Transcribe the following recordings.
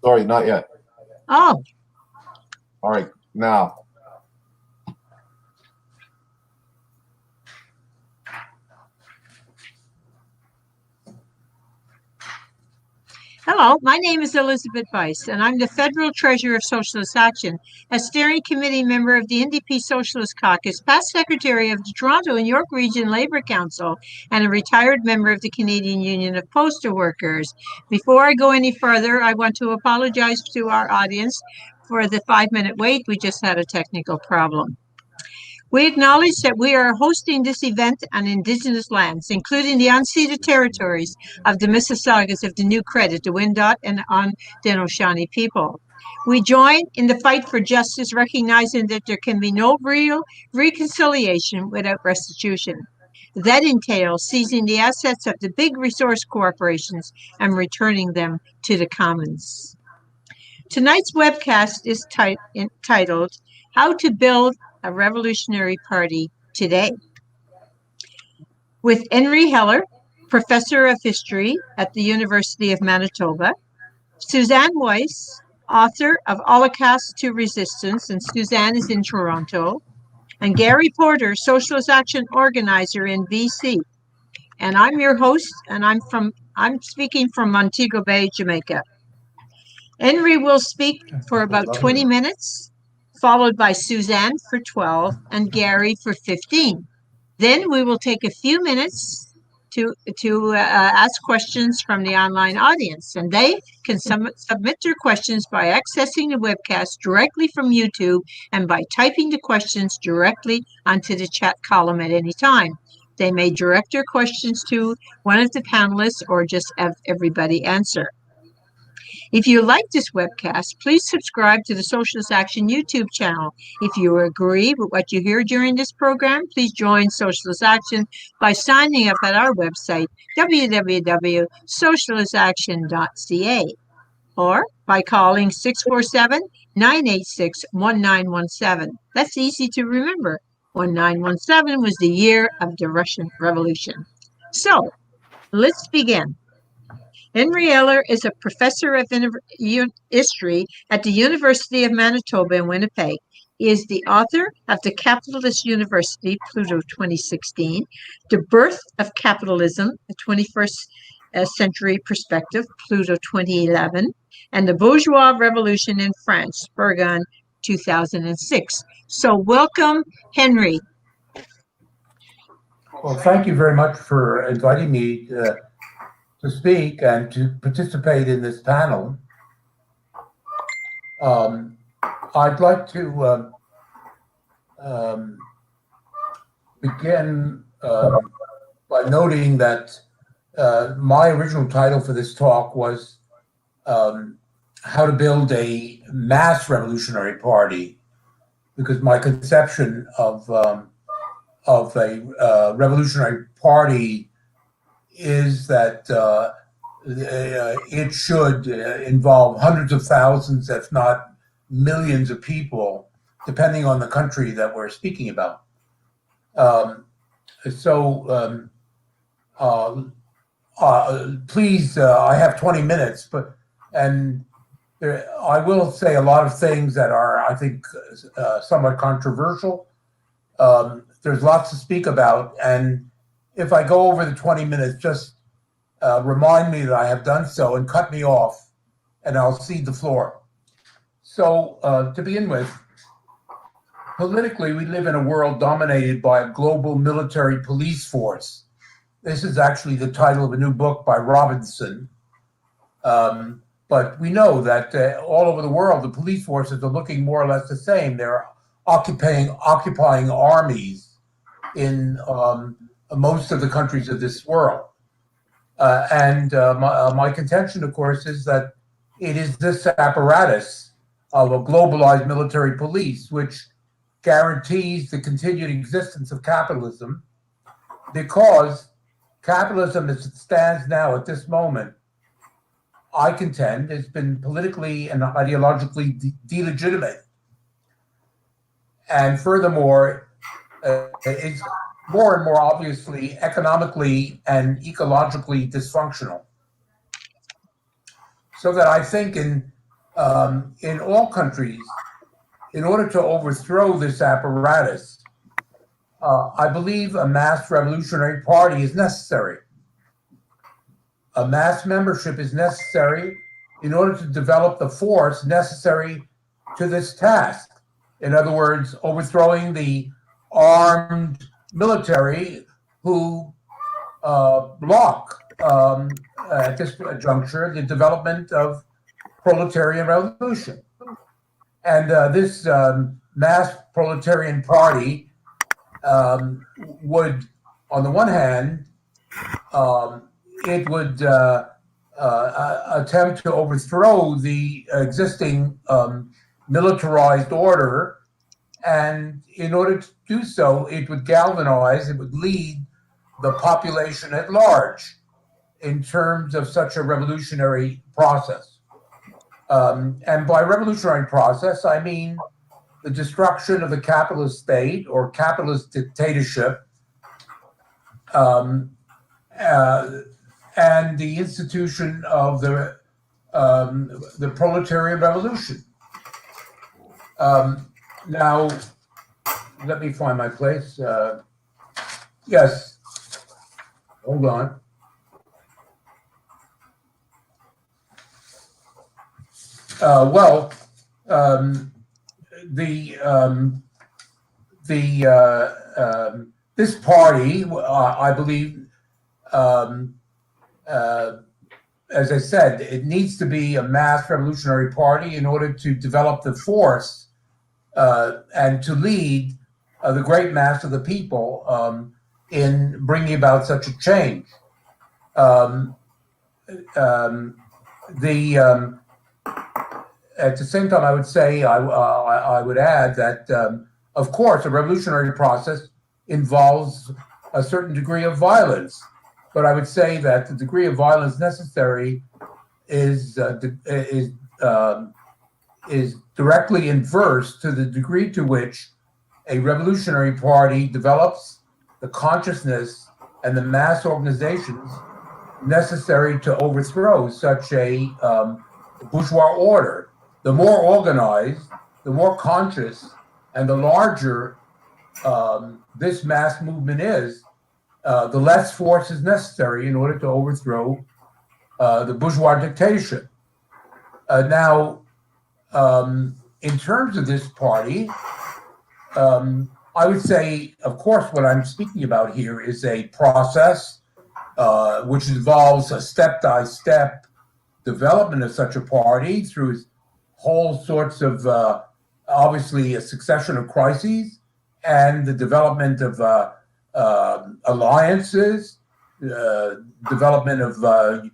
Sorry, not yet. Oh. All right, now. Hello, my name is Elizabeth Weiss, and I'm the Federal Treasurer of Socialist Action, a steering committee member of the NDP Socialist Caucus, past secretary of the Toronto and York Region Labour Council, and a retired member of the Canadian Union of Postal Workers. Before I go any further, I want to apologize to our audience for the 5-minute wait. We just had a technical problem. We acknowledge that we are hosting this event on Indigenous lands, including the unceded territories of the Mississaugas of the New Credit, the Wendat, and Haudenosaunee people. We join in the fight for justice, recognizing that there can be no real reconciliation without restitution. That entitled seizing the assets of the big resource corporations and returning them to the commons. Tonight's webcast is titled, How to Build a Revolutionary Party Today, with Henry Heller, Professor of History at the University of Manitoba, Suzanne Weiss, author of Holocaust to Resistance, and Suzanne is in Toronto, and Gary Porter, Socialist Action organizer in BC. And I'm your host, and I'm speaking from Montego Bay, Jamaica. Henry will speak for about 20 minutes, followed by Suzanne for 12 and Gary for 15. Then we will take a few minutes to ask questions from the online audience, and they can submit their questions by accessing the webcast directly from YouTube and by typing the questions directly onto the chat column at any time. They may direct their questions to one of the panelists or just have everybody answer. If you like this webcast, please subscribe to the Socialist Action YouTube channel. If you agree with what you hear during this program, please join Socialist Action by signing up at our website, www.socialistaction.ca, or by calling 647-986-1917. That's easy to remember. 1917 was the year of the Russian Revolution. So, let's begin. Henry Heller is a professor of history at the University of Manitoba in Winnipeg. He is the author of The Capitalist University, Pluto 2016, The Birth of Capitalism, a 21st Century Perspective, Pluto 2011, and The Bourgeois Revolution in France, Bergon 2006. So welcome, Henry. Well, thank you very much for inviting me to speak and to participate in this panel. I'd like to begin by noting that my original title for this talk was How to Build a Mass Revolutionary Party, because my conception of a revolutionary party is that it should involve hundreds of thousands, if not millions of people, depending on the country that we're speaking about. Please, I have 20 minutes, I will say a lot of things that are, I think, somewhat controversial. There's lots to speak about, and if I go over the 20 minutes, just remind me that I have done so and cut me off, and I'll cede the floor. So to begin with, politically, we live in a world dominated by a global military police force. This is actually the title of a new book by Robinson. But we know that all over the world, the police forces are looking more or less the same. They're occupying armies in most of the countries of this world. My contention, of course, is that it is this apparatus of a globalized military police which guarantees the continued existence of capitalism, because capitalism as it stands now at this moment, I contend, has been politically and ideologically delegitimated. And furthermore, it's more and more obviously economically and ecologically dysfunctional. So that I think in in all countries, in order to overthrow this apparatus, I believe a mass revolutionary party is necessary. A mass membership is necessary in order to develop the force necessary to this task. In other words, overthrowing the armed military who block, at this juncture, the development of proletarian revolution. And this mass proletarian party would, on the one hand, it would attempt to overthrow the existing militarized order, and in order to do so, it would galvanize, it would lead the population at large in terms of such a revolutionary process. And by revolutionary process, I mean the destruction of the capitalist state or capitalist dictatorship, and the institution of the proletarian revolution. Now, let me find my place. Yes, hold on. This party, I believe, as I said, it needs to be a mass revolutionary party in order to develop the force and to lead the great mass of the people in bringing about such a change. At the same time, I would say, I would add that, of course, a revolutionary process involves a certain degree of violence. But I would say that the degree of violence necessary is directly inverse to the degree to which a revolutionary party develops the consciousness and the mass organizations necessary to overthrow such a bourgeois order. The more organized, the more conscious, and the larger this mass movement is, the less force is necessary in order to overthrow the bourgeois dictatorship. Now, in terms of this party, I would say, of course, what I'm speaking about here is a process which involves a step-by-step development of such a party through whole sorts of, obviously, a succession of crises and the development of alliances, development of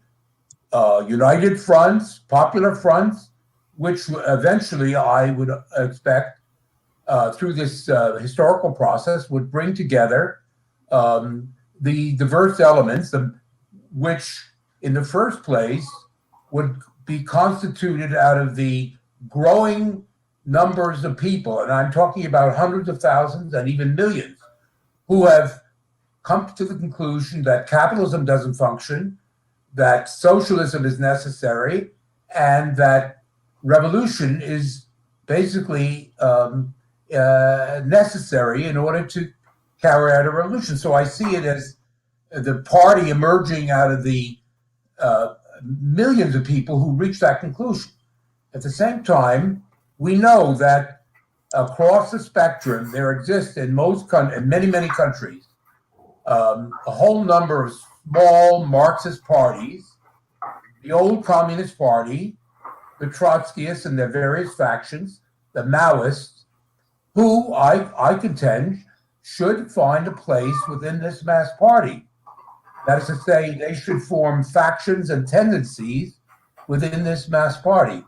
united fronts, popular fronts, which eventually I would expect through this historical process would bring together the diverse elements, which in the first place would be constituted out of the growing numbers of people, and I'm talking about hundreds of thousands and even millions, who have come to the conclusion that capitalism doesn't function, that socialism is necessary, and that revolution is basically necessary in order to carry out a revolution. So I see it as the party emerging out of the millions of people who reach that conclusion. At the same time, we know that across the spectrum, there exists in many countries, a whole number of small Marxist parties, the old Communist Party, the Trotskyists and their various factions, the Maoists, who I contend should find a place within this mass party. That is to say, they should form factions and tendencies within this mass party.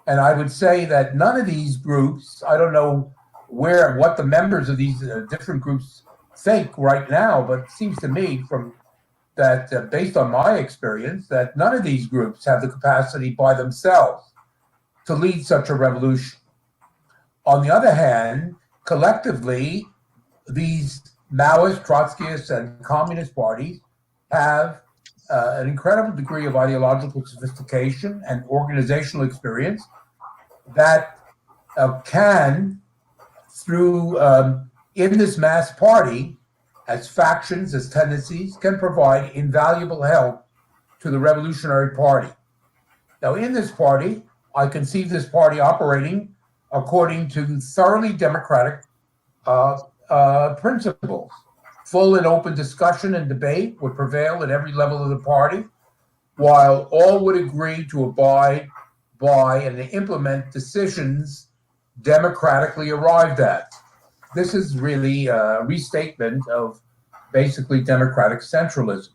And I would say that none of these groups, I don't know what the members of these different groups think right now, but it seems to me from that, based on my experience, that none of these groups have the capacity by themselves to lead such a revolution. On the other hand, collectively, these Maoist, Trotskyists, and Communist parties have an incredible degree of ideological sophistication and organizational experience that can, through in this mass party, as factions, as tendencies, can provide invaluable help to the Revolutionary Party. Now, in this party, I conceive this party operating according to thoroughly democratic principles. Full and open discussion and debate would prevail at every level of the party, while all would agree to abide by and to implement decisions democratically arrived at. This is really a restatement of basically democratic centralism.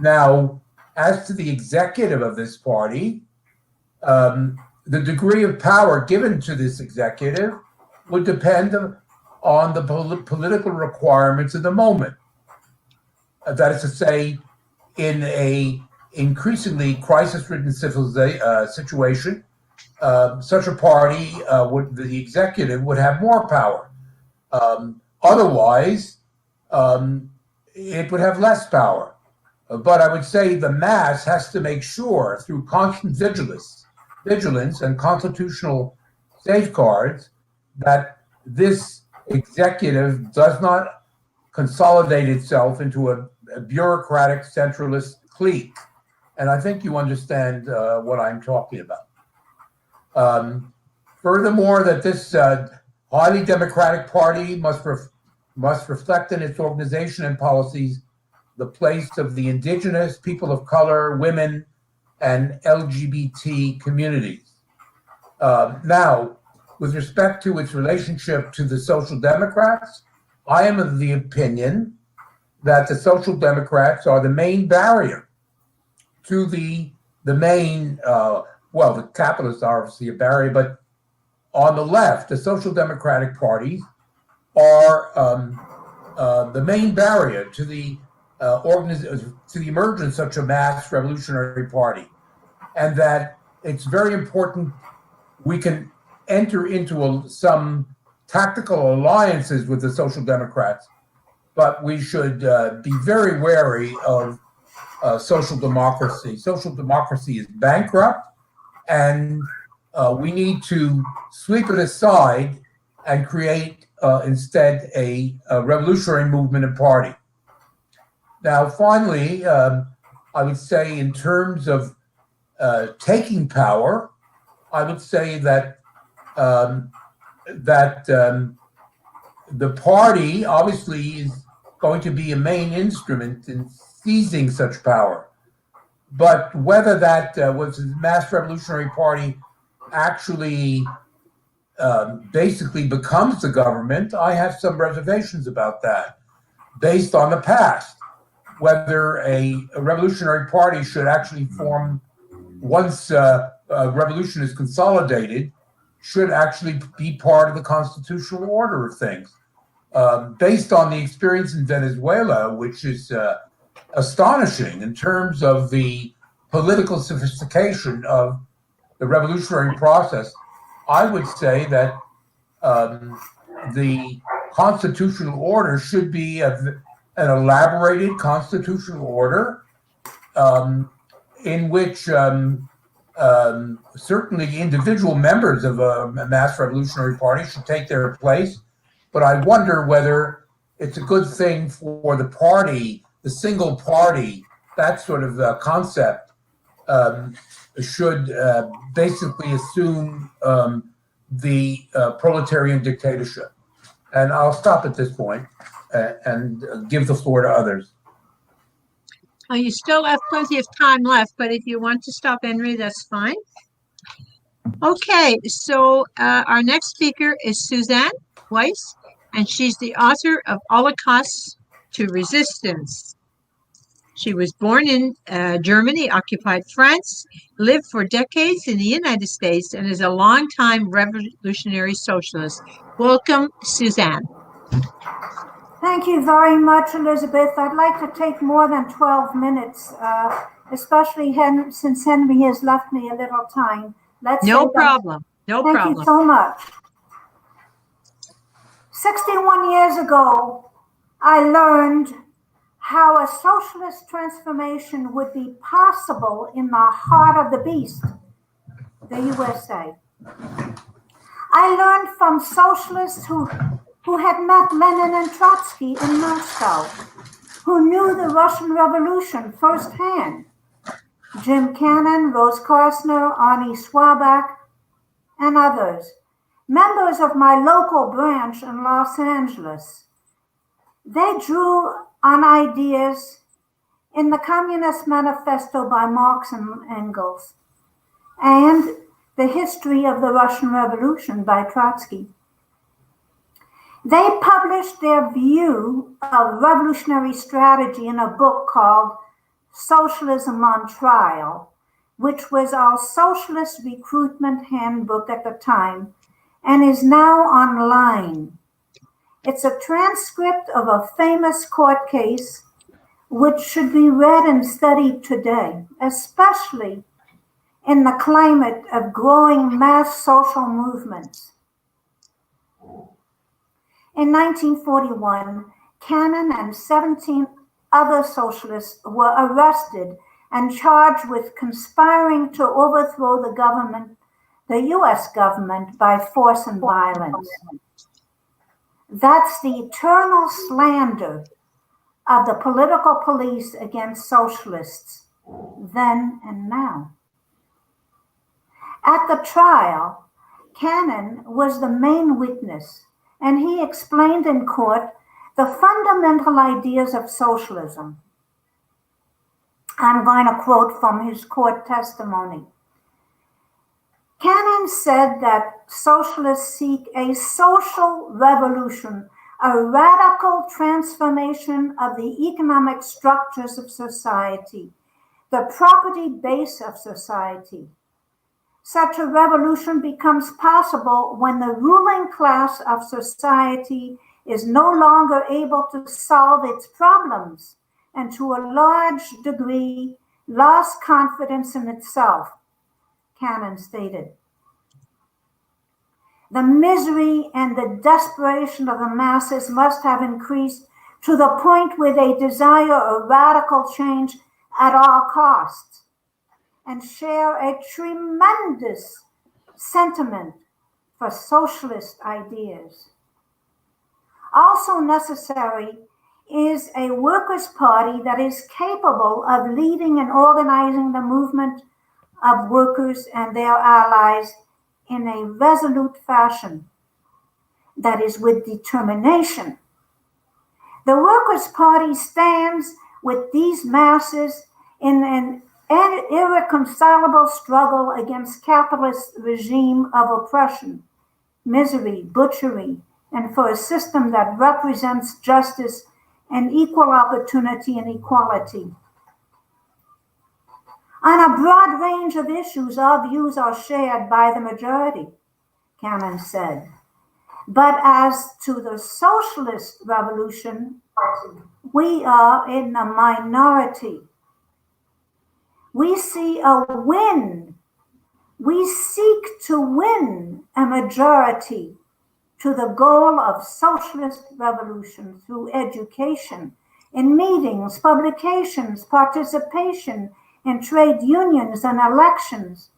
Now, as to the executive of this party, the degree of power given to this executive would depend on the political requirements of the moment. That is to say, in a increasingly crisis-ridden situation, such a party the executive would have more power. Otherwise, it would have less power. But I would say the mass has to make sure, through constant vigilance and constitutional safeguards, that this executive does not consolidate itself into a bureaucratic centralist clique. And I think you understand what I'm talking about. Furthermore, that this highly democratic party must reflect in its organization and policies the place of the indigenous, people of color, women, and LGBT communities. Now, with respect to its relationship to the Social Democrats, I am of the opinion that the Social Democrats are the main barrier to the main, well, the capitalists are obviously a barrier, but on the left, the Social Democratic parties are the main barrier to the emergence of such a mass revolutionary party, and that it's very important we can enter into some tactical alliances with the Social Democrats, but we should be very wary of social democracy. Social democracy is bankrupt, and we need to sweep it aside and create instead a revolutionary movement and party. Now, finally, I would say in terms of taking power, I would say that the party obviously is going to be a main instrument in seizing such power. But whether that was the mass revolutionary party actually basically becomes the government, I have some reservations about that based on the past. Whether a revolutionary party should actually form once a revolution is consolidated, should actually be part of the constitutional order of things. Based on the experience in Venezuela, which is astonishing in terms of the political sophistication of the revolutionary process, I would say that the constitutional order should be an elaborated constitutional order in which certainly individual members of a mass revolutionary party should take their place. But I wonder whether it's a good thing for the party, the single party, that sort of concept should basically assume the proletarian dictatorship. And I'll stop at this point and give the floor to others. You still have plenty of time left, but if you want to stop, Henry, that's fine. Okay, so our next speaker is Suzanne Weiss, and she's the author of Holocaust to Resistance. She was born in Germany, occupied France, lived for decades in the United States, and is a longtime revolutionary socialist. Welcome, Suzanne. Thank you very much, Elizabeth. I'd like to take more than 12 minutes, especially since Henry has left me a little time. No problem. No problem. Thank you so much. 61 years ago, I learned how a socialist transformation would be possible in the heart of the beast, the USA. I learned from socialists who had met Lenin and Trotsky in Moscow, who knew the Russian Revolution firsthand. Jim Cannon, Rose Korsner, Arnie Swabach, and others, members of my local branch in Los Angeles. They drew on ideas in the Communist Manifesto by Marx and Engels and the history of the Russian Revolution by Trotsky. They published their view of revolutionary strategy in a book called Socialism on Trial, which was our socialist recruitment handbook at the time and is now online. It's a transcript of a famous court case which should be read and studied today, especially in the climate of growing mass social movements. In 1941, Cannon and 17 other socialists were arrested and charged with conspiring to overthrow the government, the US government, by force and violence. That's the eternal slander of the political police against socialists, then and now. At the trial, Cannon was the main witness, and he explained in court the fundamental ideas of socialism. I'm going to quote from his court testimony. Cannon said that socialists seek a social revolution, a radical transformation of the economic structures of society, the property base of society. Such a revolution becomes possible when the ruling class of society is no longer able to solve its problems and to a large degree lost confidence in itself, Cannon stated. The misery and the desperation of the masses must have increased to the point where they desire a radical change at all costs and share a tremendous sentiment for socialist ideas. Also necessary is a workers' party that is capable of leading and organizing the movement of workers and their allies in a resolute fashion, that is, with determination. The Workers' Party stands with these masses in an irreconcilable struggle against capitalist regime of oppression, misery, butchery, and for a system that represents justice and equal opportunity and equality. On a broad range of issues, our views are shared by the majority, Cannon said. But as to the socialist revolution, we are in a minority. We see a win. We seek to win a majority to the goal of socialist revolution through education, in meetings, publications, participation in trade unions and elections,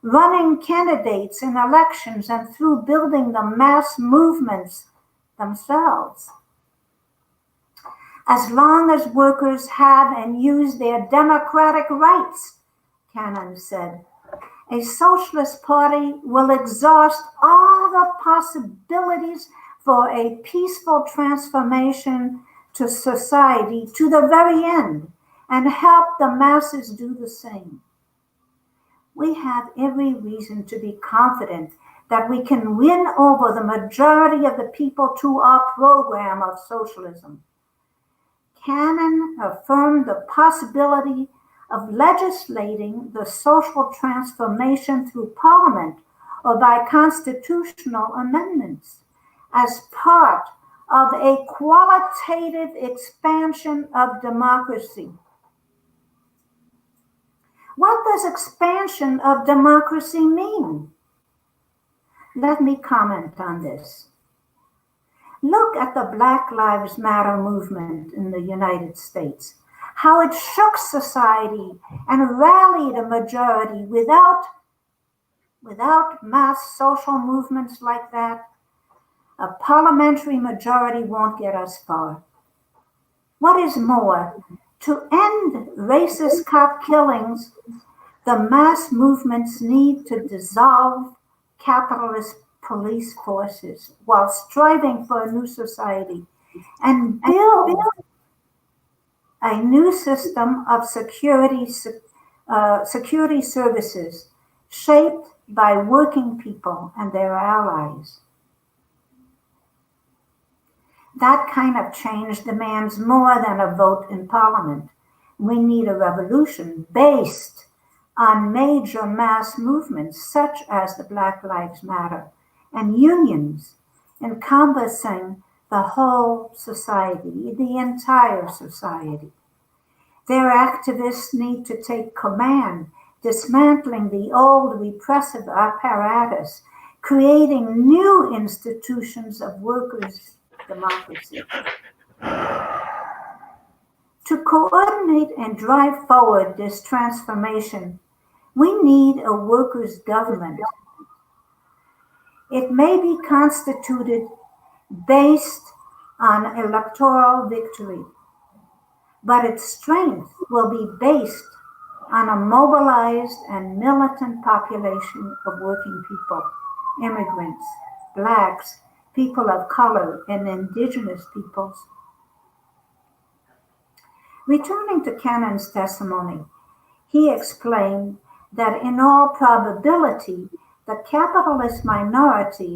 running candidates in elections, and through building the mass movements themselves. As long as workers have and use their democratic rights, Cannon said, a socialist party will exhaust all the possibilities for a peaceful transformation to society to the very end and help the masses do the same. We have every reason to be confident that we can win over the majority of the people to our program of socialism. Cannon affirmed the possibility of legislating the social transformation through Parliament or by constitutional amendments as part of a qualitative expansion of democracy. What does expansion of democracy mean? Let me comment on this. Look at the Black Lives Matter movement in the United States, how it shook society and rallied a majority. Without mass social movements like that, a parliamentary majority won't get us far. What is more, to end racist cop killings, the mass movements need to dissolve capitalist police forces while striving for a new society and build a new system of security services shaped by working people and their allies. That kind of change demands more than a vote in Parliament. We need a revolution based on major mass movements such as the Black Lives Matter and unions encompassing the whole society, the entire society. Their activists need to take command, dismantling the old repressive apparatus, creating new institutions of workers' democracy. To coordinate and drive forward this transformation, we need a workers' government. It may be constituted based on electoral victory, but its strength will be based on a mobilized and militant population of working people, immigrants, blacks, people of color, and indigenous peoples. Returning to Cannon's testimony, he explained that in all probability, the capitalist minority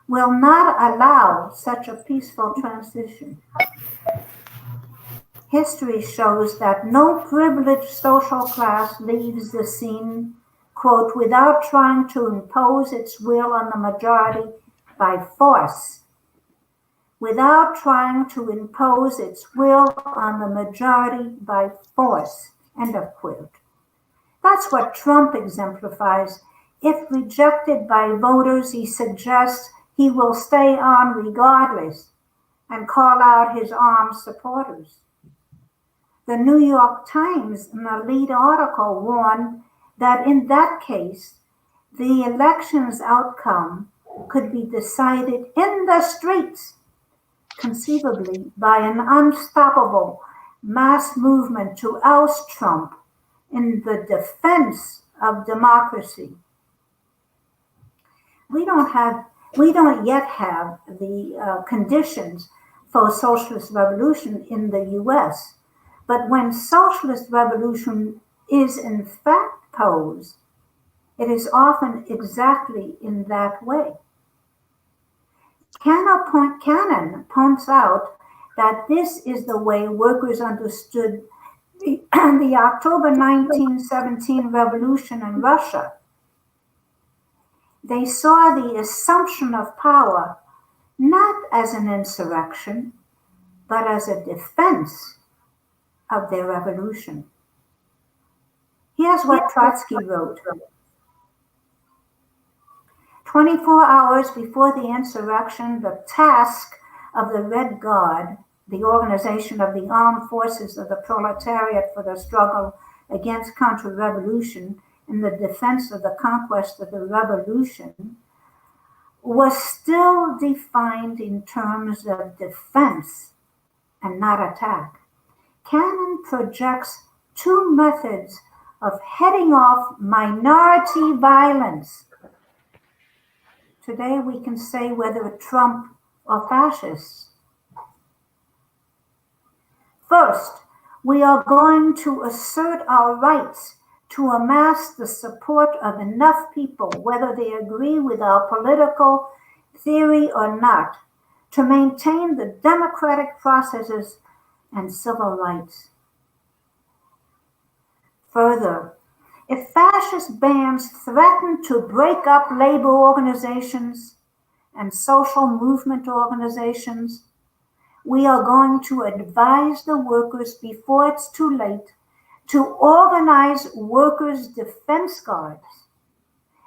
will not allow such a peaceful transition. History shows that no privileged social class leaves the scene, quote, without trying to impose its will on the majority by force. Without trying to impose its will on the majority by force, end of quote. That's what Trump exemplifies. If rejected by voters, he suggests he will stay on regardless and call out his armed supporters. The New York Times, in a lead article, warned that in that case, the election's outcome could be decided in the streets, conceivably by an unstoppable mass movement to oust Trump in the defense of democracy. We don't yet have the conditions for socialist revolution in the US, but when socialist revolution is in fact posed, it is often exactly in that way. Cannon points out that this is the way workers understood the October 1917 revolution in Russia. They saw the assumption of power not as an insurrection, but as a defense of their revolution. Here's what Trotsky wrote. 24 hours before the insurrection, the task of the Red Guard, the organization of the armed forces of the proletariat for the struggle against counter-revolution in the defense of the conquest of the revolution, was still defined in terms of defense and not attack. Cannon projects two methods of heading off minority violence. Today we can say whether Trump or fascists. First, we are going to assert our rights to amass the support of enough people, whether they agree with our political theory or not, to maintain the democratic processes and civil rights. Further, if fascist bands threaten to break up labor organizations and social movement organizations, we are going to advise the workers before it's too late to organize workers' defense guards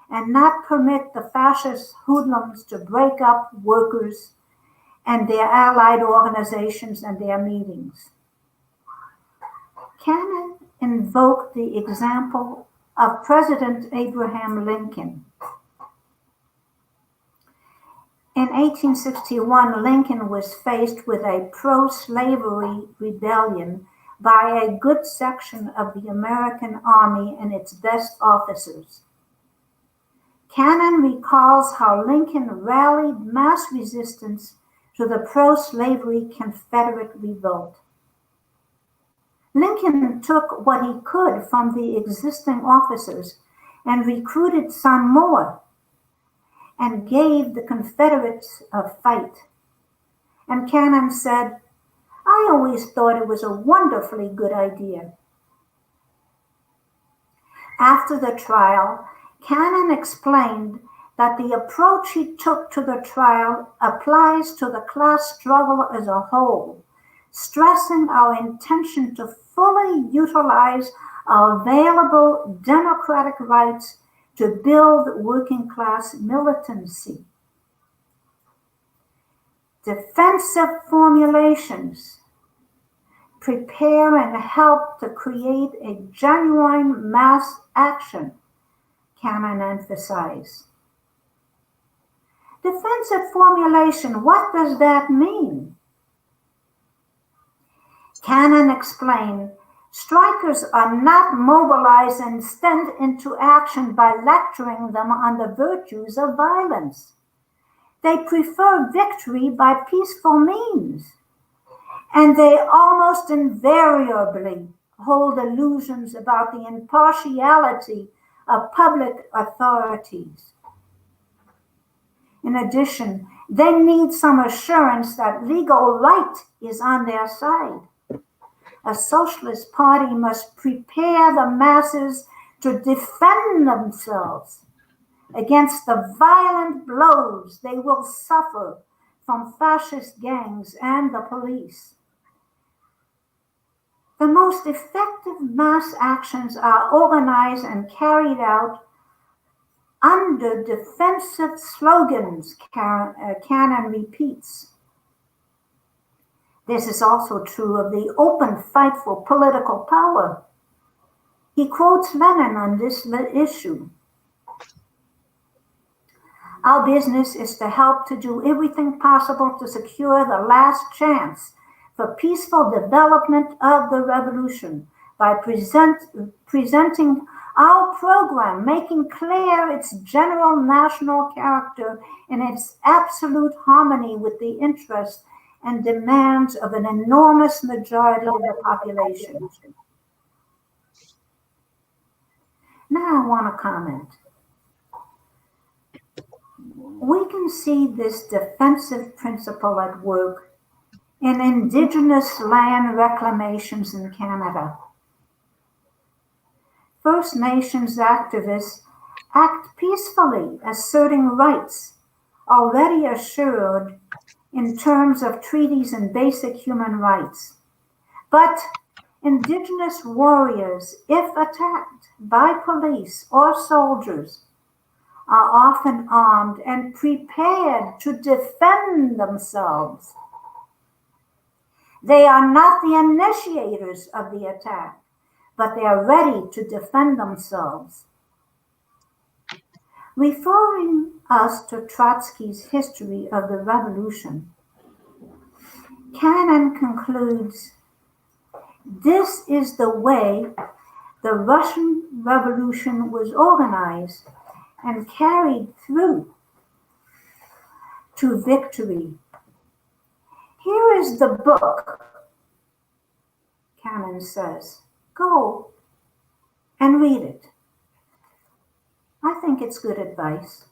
and not permit the fascist hoodlums to break up workers and their allied organizations and their meetings. Cannon invoked the example of President Abraham Lincoln. In 1861, Lincoln was faced with a pro-slavery rebellion by a good section of the American army and its best officers. Cannon recalls how Lincoln rallied mass resistance to the pro-slavery Confederate revolt. Lincoln took what he could from the existing officers and recruited some more and gave the Confederates a fight. And Cannon said, "I always thought it was a wonderfully good idea." After the trial, Cannon explained that the approach he took to the trial applies to the class struggle as a whole, stressing our intention to fully utilize our available democratic rights to build working class militancy. Defensive formulations prepare and help to create a genuine mass action, Cannon emphasized. Defensive formulation, what does that mean? Cannon explained, strikers are not mobilized and sent into action by lecturing them on the virtues of violence. They prefer victory by peaceful means, and they almost invariably hold illusions about the impartiality of public authorities. In addition, they need some assurance that legal right is on their side. A socialist party must prepare the masses to defend themselves against the violent blows they will suffer from fascist gangs and the police. The most effective mass actions are organized and carried out under defensive slogans, Cannon repeats. This is also true of the open fight for political power. He quotes Lenin on this issue. Our business is to help to do everything possible to secure the last chance for peaceful development of the revolution by presenting our program, making clear its general national character and its absolute harmony with the interests and demands of an enormous majority of the population. Now I want to comment. We can see this defensive principle at work in Indigenous land reclamations in Canada. First Nations activists act peacefully, asserting rights already assured in terms of treaties and basic human rights. But Indigenous warriors, if attacked by police or soldiers, are often armed and prepared to defend themselves. They are not the initiators of the attack, but they are ready to defend themselves. Referring us to Trotsky's History of the Revolution, Cannon concludes, this is the way the Russian Revolution was organized and carried through to victory. Here is the book, Cannon says. Go and read it. I think it's good advice.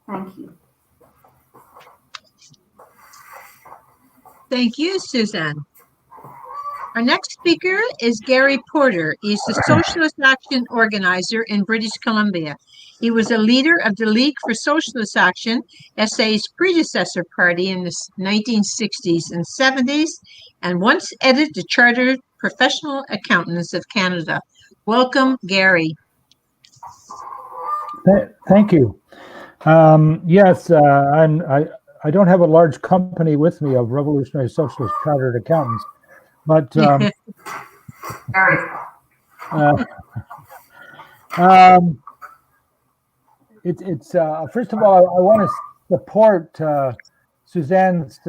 Thank you. Thank you, Suzanne. Our next speaker is Gary Porter. He's the Socialist Action organizer in British Columbia. He was a leader of the League for Socialist Action, SA's predecessor party in the 1960s and 70s, and once edited the Chartered Professional Accountants of Canada. Welcome, Gary. Thank you. Yes, I don't have a large company with me of revolutionary socialist chartered accountants, but it's first of all, I want to support Suzanne's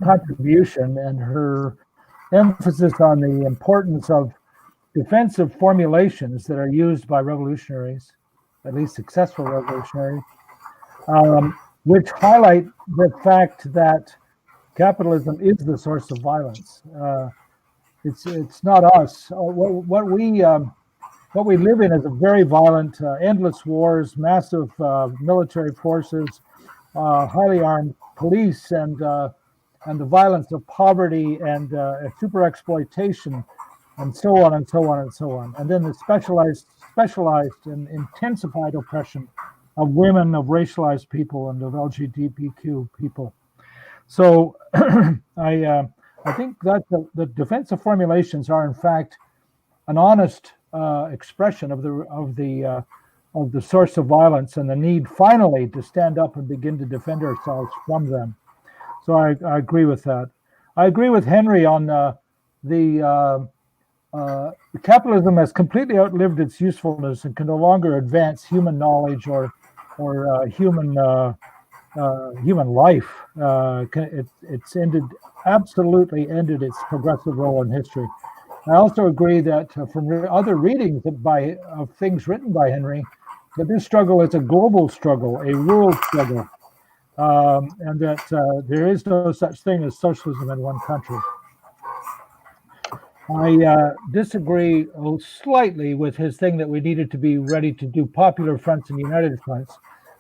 contribution and her emphasis on the importance of defensive formulations that are used by revolutionaries, at least successful revolutionaries, which highlight the fact that capitalism is the source of violence. It's not us. What we live in is a very violent, endless wars, massive military forces, highly armed police, and the violence of poverty and super exploitation, and so on and so on and so on. And then the specialized and intensified oppression of women, of racialized people, and of LGBTQ people. So I think that the defensive formulations are in fact an honest expression of the source of violence and the need finally to stand up and begin to defend ourselves from them. So I agree with that. I agree with Henry on capitalism has completely outlived its usefulness and can no longer advance human knowledge or human life. It's absolutely ended its progressive role in history. I also agree that from other readings of things written by Henry, that this struggle is a global struggle, a world struggle, and that there is no such thing as socialism in one country. I disagree slightly with his thing that we needed to be ready to do popular fronts and united fronts.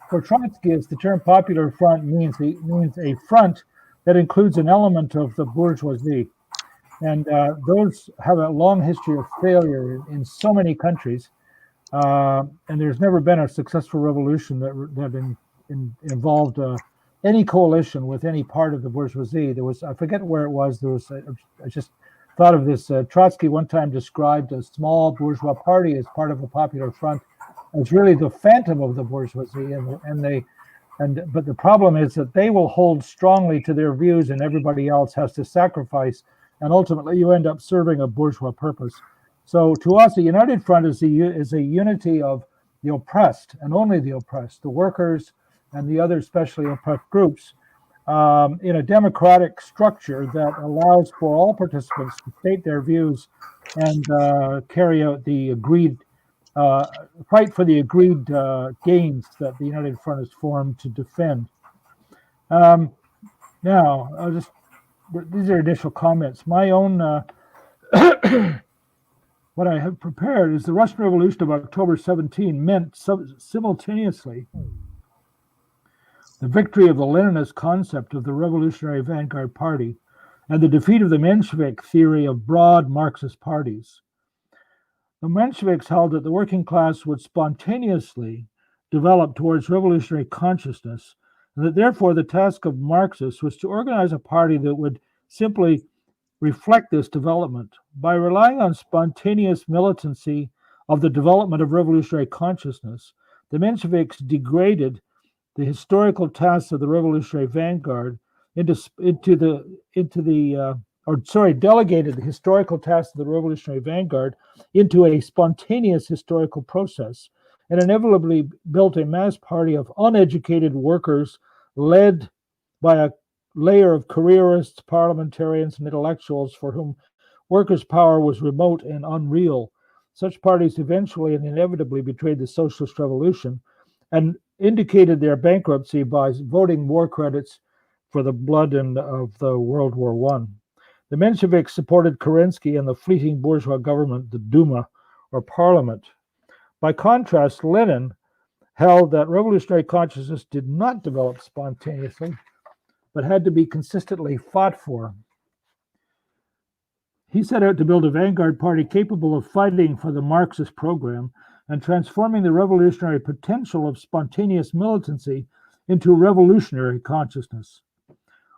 For Trotskyists, the term popular front means a front that includes an element of the bourgeoisie. And those have a long history of failure in so many countries. And there's never been a successful revolution that involved any coalition with any part of the bourgeoisie. There was, I forget where it was, I just thought of this. Trotsky one time described a small bourgeois party as part of a popular front as really the phantom of the bourgeoisie, but the problem is that they will hold strongly to their views and everybody else has to sacrifice, and ultimately you end up serving a bourgeois purpose. So to us, a united front is a unity of the oppressed and only the oppressed, the workers and the other specially oppressed groups, in a democratic structure that allows for all participants to state their views and carry out the agreed fight for the agreed gains that the United Front is formed to defend. Now, these are initial comments. My own, what I have prepared is the Russian Revolution of October 17 meant simultaneously the victory of the Leninist concept of the Revolutionary Vanguard Party and the defeat of the Menshevik theory of broad Marxist parties. The Mensheviks held that the working class would spontaneously develop towards revolutionary consciousness, and that therefore the task of Marxists was to organize a party that would simply reflect this development. By relying on spontaneous militancy of the development of revolutionary consciousness, the Mensheviks degraded the historical tasks of the revolutionary vanguard delegated the historical tasks of the revolutionary vanguard into a spontaneous historical process, and inevitably built a mass party of uneducated workers led by a layer of careerists, parliamentarians, and intellectuals for whom workers' power was remote and unreal. Such parties eventually and inevitably betrayed the socialist revolution and indicated their bankruptcy by voting war credits for the blood of the World War I. The Mensheviks supported Kerensky and the fleeting bourgeois government, the Duma, or parliament. By contrast, Lenin held that revolutionary consciousness did not develop spontaneously, but had to be consistently fought for. He set out to build a vanguard party capable of fighting for the Marxist program and transforming the revolutionary potential of spontaneous militancy into revolutionary consciousness.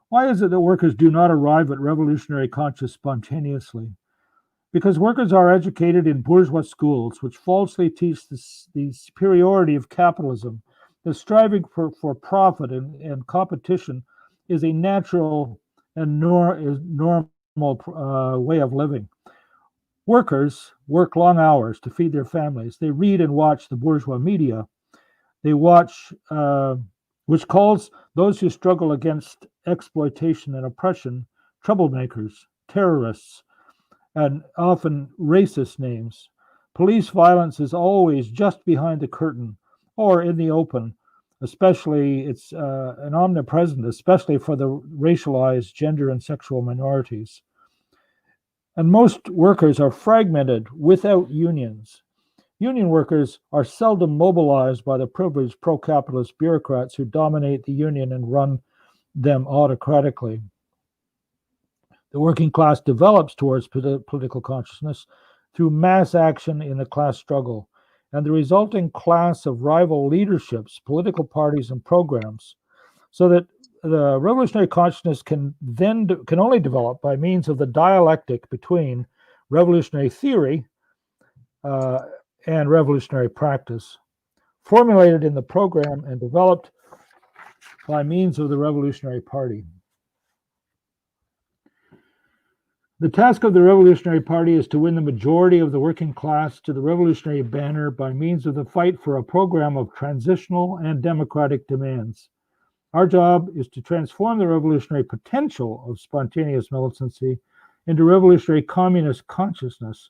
Why is it that workers do not arrive at revolutionary consciousness spontaneously? Because workers are educated in bourgeois schools, which falsely teach the superiority of capitalism, the striving for profit and competition is a natural and normal way of living. Workers work long hours to feed their families. They read and watch the bourgeois media. They watch, which calls those who struggle against exploitation and oppression troublemakers, terrorists, and often racist names. Police violence is always just behind the curtain or in the open, especially it's an omnipresent, especially for the racialized gender and sexual minorities. And most workers are fragmented without unions. Union workers are seldom mobilized by the privileged pro-capitalist bureaucrats who dominate the union and run them autocratically. The working class develops towards political consciousness through mass action in the class struggle, and the resulting class of rival leaderships, political parties, and programs, so that the revolutionary consciousness can only develop by means of the dialectic between revolutionary theory and revolutionary practice, formulated in the program and developed by means of the Revolutionary Party. The task of the Revolutionary Party is to win the majority of the working class to the revolutionary banner by means of the fight for a program of transitional and democratic demands. Our job is to transform the revolutionary potential of spontaneous militancy into revolutionary communist consciousness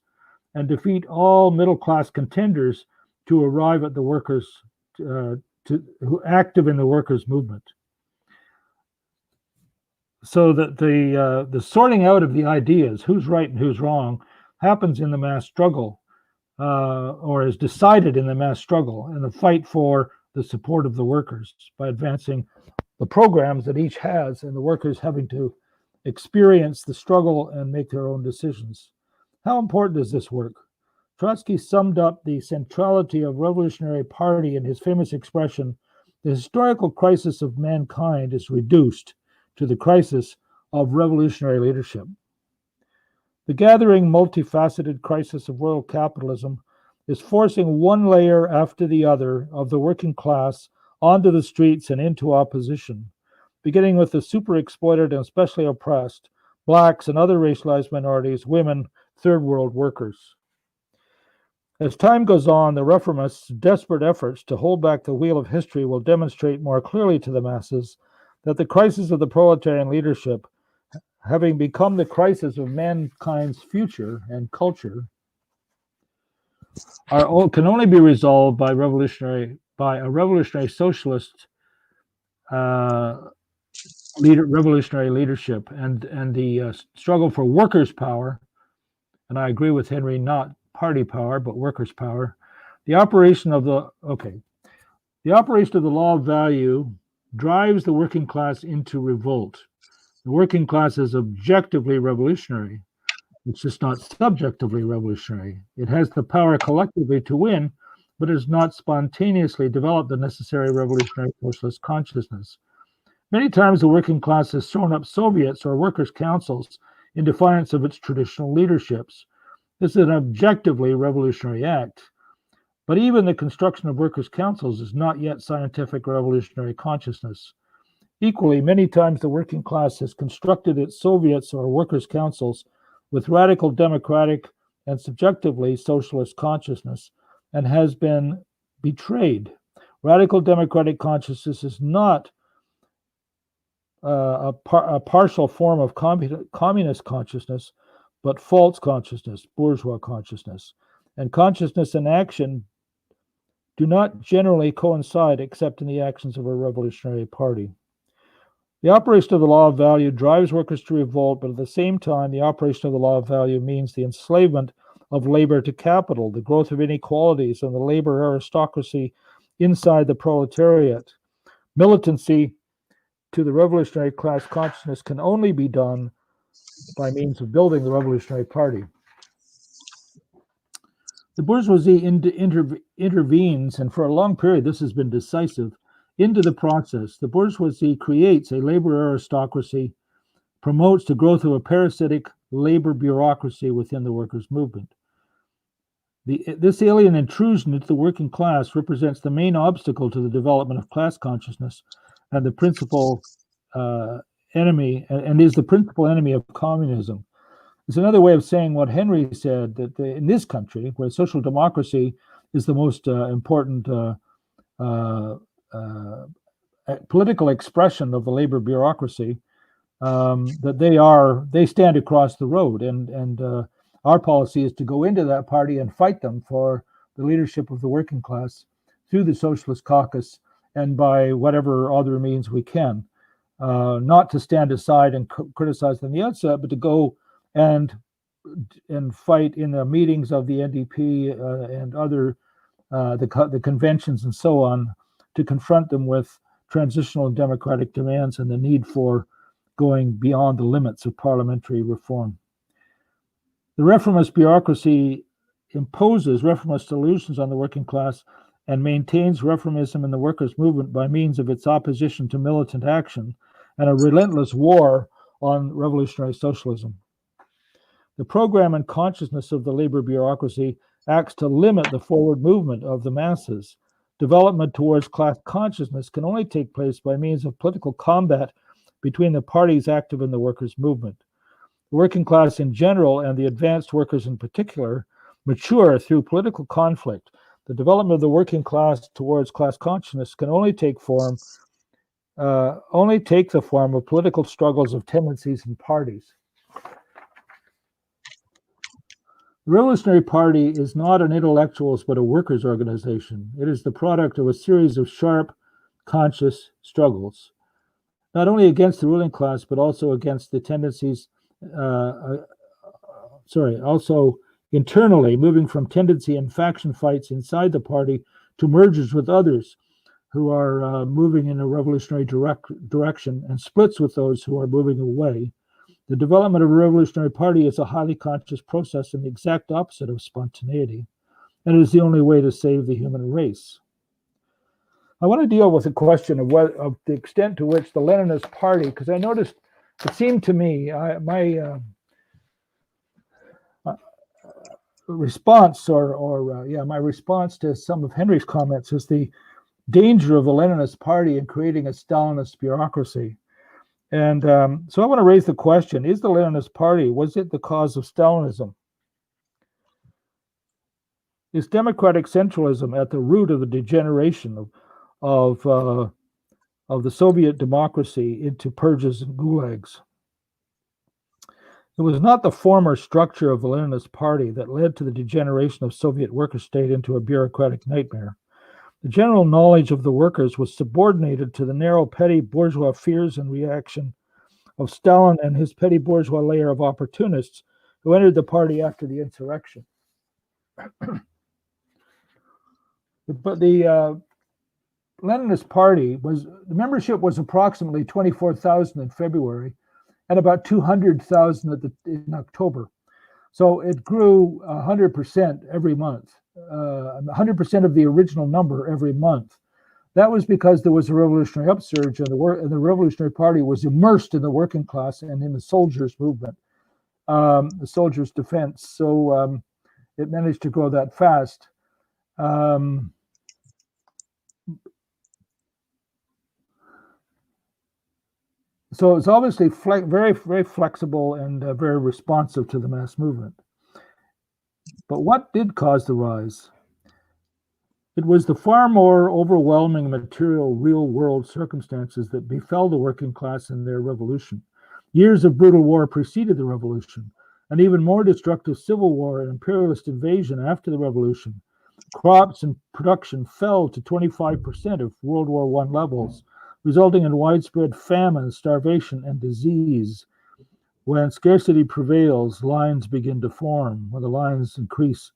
and defeat all middle-class contenders to arrive at the workers, who active in the workers' movement. So that the sorting out of the ideas, who's right and who's wrong, happens in the mass struggle, or is decided in the mass struggle and the fight for the support of the workers by advancing the programs that each has, and the workers having to experience the struggle and make their own decisions. How important is this work? Trotsky summed up the centrality of Revolutionary Party in his famous expression, "The historical crisis of mankind is reduced to the crisis of revolutionary leadership." The gathering, multifaceted crisis of world capitalism is forcing one layer after the other of the working class onto the streets and into opposition, beginning with the super exploited and especially oppressed, blacks and other racialized minorities, women, third world workers. As time goes on, the reformists' desperate efforts to hold back the wheel of history will demonstrate more clearly to the masses that the crisis of the proletarian leadership, having become the crisis of mankind's future and culture, can only be resolved by a revolutionary socialist revolutionary leadership and the struggle for workers' power. And I agree with Henry, not party power, but workers' power. The operation of the law of value drives the working class into revolt. The working class is objectively revolutionary. It's just not subjectively revolutionary. It has the power collectively to win, but has not spontaneously developed the necessary revolutionary socialist consciousness. Many times the working class has thrown up Soviets or workers' councils in defiance of its traditional leaderships. This is an objectively revolutionary act. But even the construction of workers' councils is not yet scientific revolutionary consciousness. Equally, many times the working class has constructed its Soviets or workers' councils with radical democratic and subjectively socialist consciousness and has been betrayed. Radical democratic consciousness is not a partial form of communist consciousness, but false consciousness, bourgeois consciousness. And consciousness and action do not generally coincide except in the actions of a revolutionary party. The operation of the law of value drives workers to revolt, but at the same time, the operation of the law of value means the enslavement of labor to capital, the growth of inequalities, and the labor aristocracy inside the proletariat. Militancy to the revolutionary class consciousness can only be done by means of building the Revolutionary Party. The bourgeoisie intervenes, and for a long period this has been decisive, into the process. The bourgeoisie creates a labor aristocracy, promotes the growth of a parasitic labor bureaucracy within the workers' movement. This alien intrusion into the working class represents the main obstacle to the development of class consciousness and the principal enemy, and is the principal enemy of communism. It's another way of saying what Henry said, that in this country, where social democracy is the most important political expression of the labor bureaucracy, that they stand across the road, and our policy is to go into that party and fight them for the leadership of the working class through the Socialist Caucus and by whatever other means we can. Not to stand aside and criticize them the outset, but to go and fight in the meetings of the NDP and other the conventions and so on, to confront them with transitional and democratic demands and the need for going beyond the limits of parliamentary reform. The reformist bureaucracy imposes reformist solutions on the working class and maintains reformism in the workers' movement by means of its opposition to militant action and a relentless war on revolutionary socialism. The program and consciousness of the labor bureaucracy acts to limit the forward movement of the masses. Development towards class consciousness can only take place by means of political combat between the parties active in the workers' movement. The working class in general and the advanced workers in particular mature through political conflict. The development of the working class towards class consciousness can only take the form of political struggles of tendencies and parties. The Revolutionary Party is not an intellectuals but a workers' organization. It is the product of a series of sharp, conscious struggles, not only against the ruling class but also against the tendencies, also internally, moving from tendency and faction fights inside the party to mergers with others who are moving in a revolutionary direction, and splits with those who are moving away. The development of a revolutionary party is a highly conscious process and the exact opposite of spontaneity, and it is the only way to save the human race. I want to deal with the question of the extent to which the Leninist Party, because I noticed, it seemed to me, my response my response to some of Henry's comments is the danger of the Leninist Party in creating a Stalinist bureaucracy. And so I want to raise the question, is the Leninist Party, was it the cause of Stalinism? Is democratic centralism at the root of the degeneration of the Soviet democracy into purges and gulags? It was not the former structure of the Leninist Party that led to the degeneration of Soviet worker state into a bureaucratic nightmare. The general knowledge of the workers was subordinated to the narrow petty bourgeois fears and reaction of Stalin and his petty bourgeois layer of opportunists who entered the party after the insurrection. But the Leninist Party the membership was approximately 24,000 in February and about 200,000 in October. So it grew 100% every month, 100% of the original number every month. That was because there was a revolutionary upsurge, and the Revolutionary Party was immersed in the working class and in the soldiers' movement, the soldiers' defense. So it managed to grow that fast. So it's obviously very, very flexible and very responsive to the mass movement. But what did cause the rise? It was the far more overwhelming material, real-world circumstances that befell the working class in their revolution. Years of brutal war preceded the revolution, an even more destructive civil war and imperialist invasion after the revolution. Crops and production fell to 25% of World War I levels, resulting in widespread famine, starvation, and disease. When scarcity prevails, lines begin to form. When the lines increase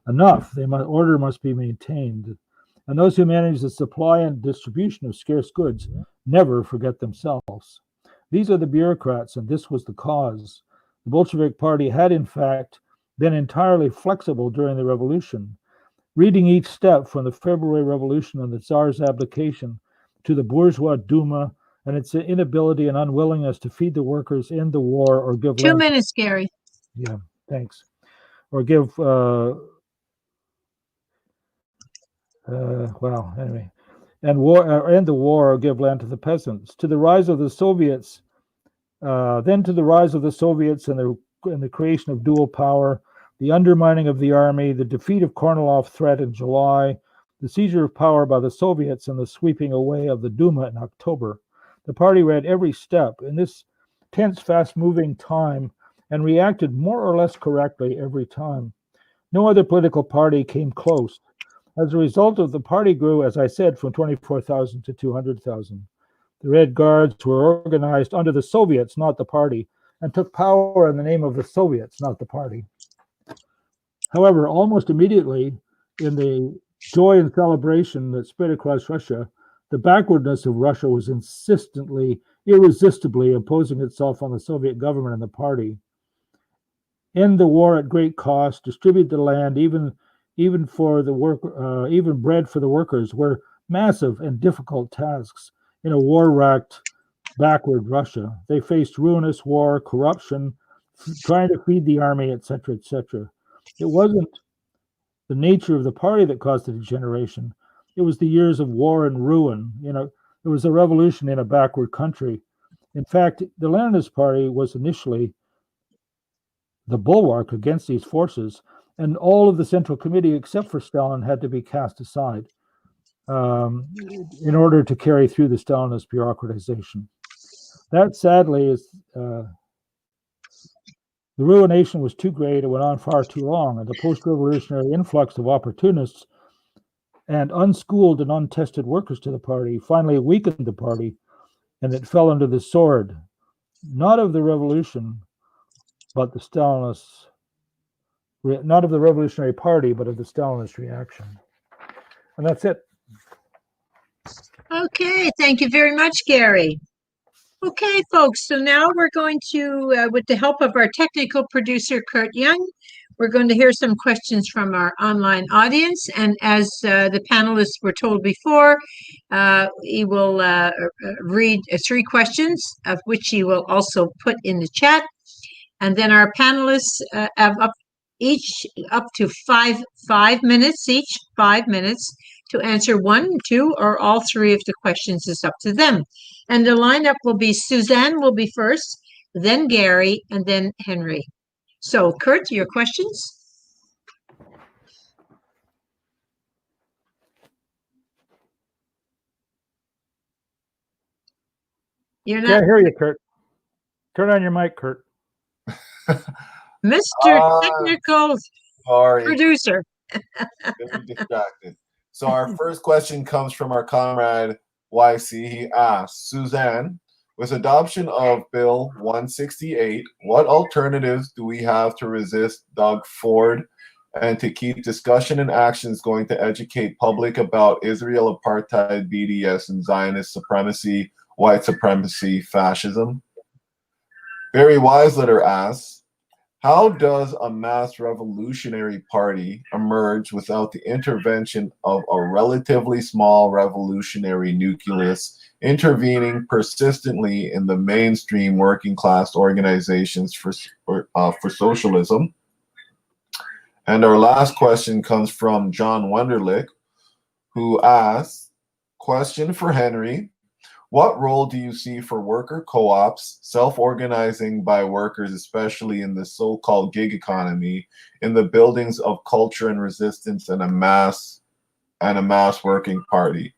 enough, order must be maintained. And those who manage the supply and distribution of scarce goods never forget themselves. These are the bureaucrats, and this was the cause. The Bolshevik Party had, in fact, been entirely flexible during the revolution. Reading each step from the February Revolution and the Tsar's abdication to the Bourgeois Duma and its inability and unwillingness to feed the workers in the war or give 2 minutes, Gary. Yeah, thanks. Or give, well, anyway, and end the war or give land to the peasants. To the rise of the Soviets, then to the rise of the Soviets and the creation of dual power, the undermining of the army, the defeat of Kornilov threat in July, the seizure of power by the Soviets, and the sweeping away of the Duma in October. The party read every step in this tense, fast-moving time and reacted more or less correctly every time. No other political party came close. As a result of the party grew, as I said, from 24,000 to 200,000. The Red Guards were organized under the Soviets, not the party, and took power in the name of the Soviets, not the party. However, almost immediately, in the joy and celebration that spread across Russia, the backwardness of Russia was irresistibly imposing itself on the Soviet government and the party. End the war at great cost, distribute the land, even for the work, even bread for the workers, were massive and difficult tasks in a war-racked, backward Russia. They faced ruinous war, corruption, trying to feed the army, etc., etc. It wasn't the nature of the party that caused the degeneration. It was the years of war and ruin. It was a revolution in a backward country. In fact, the Leninist Party was initially the bulwark against these forces, and all of the Central Committee, except for Stalin, had to be cast aside in order to carry through the Stalinist bureaucratization. That, sadly, is the ruination was too great. It went on far too long, and the post-revolutionary influx of opportunists and unschooled and untested workers to the party finally weakened the party, and it fell under the sword, not of the revolution, but the Stalinists, not of the Revolutionary Party, but of the Stalinist reaction. And that's it. Okay, thank you very much, Gary. Okay, folks, so now we're going to, with the help of our technical producer, Kurt Young, we're going to hear some questions from our online audience. And as the panelists were told before, he will read 3 questions, of which he will also put in the chat. And then our panelists have each up to 5 minutes each, 5 minutes to answer 1, 2, or all 3 of the questions. Is up to them. And the lineup will be Suzanne will be first, then Gary, and then Henry. So, Kurt, your questions? You're not. Can't hear you, Kurt. Turn on your mic, Kurt. Mr. Technical Producer. Getting distracted. So our first question comes from our comrade YC. He asks, Suzanne, with adoption of Bill 168, what alternatives do we have to resist Doug Ford and to keep discussion and actions going to educate public about Israel apartheid, BDS, and Zionist supremacy, white supremacy, fascism? Barry Weisletter asks, how does a mass revolutionary party emerge without the intervention of a relatively small revolutionary nucleus intervening persistently in the mainstream working class organizations for socialism? And our last question comes from John Wunderlich, who asks, question for Henry, what role do you see for worker co-ops, self-organizing by workers, especially in the so-called gig economy, in the buildings of culture and resistance and a mass working party?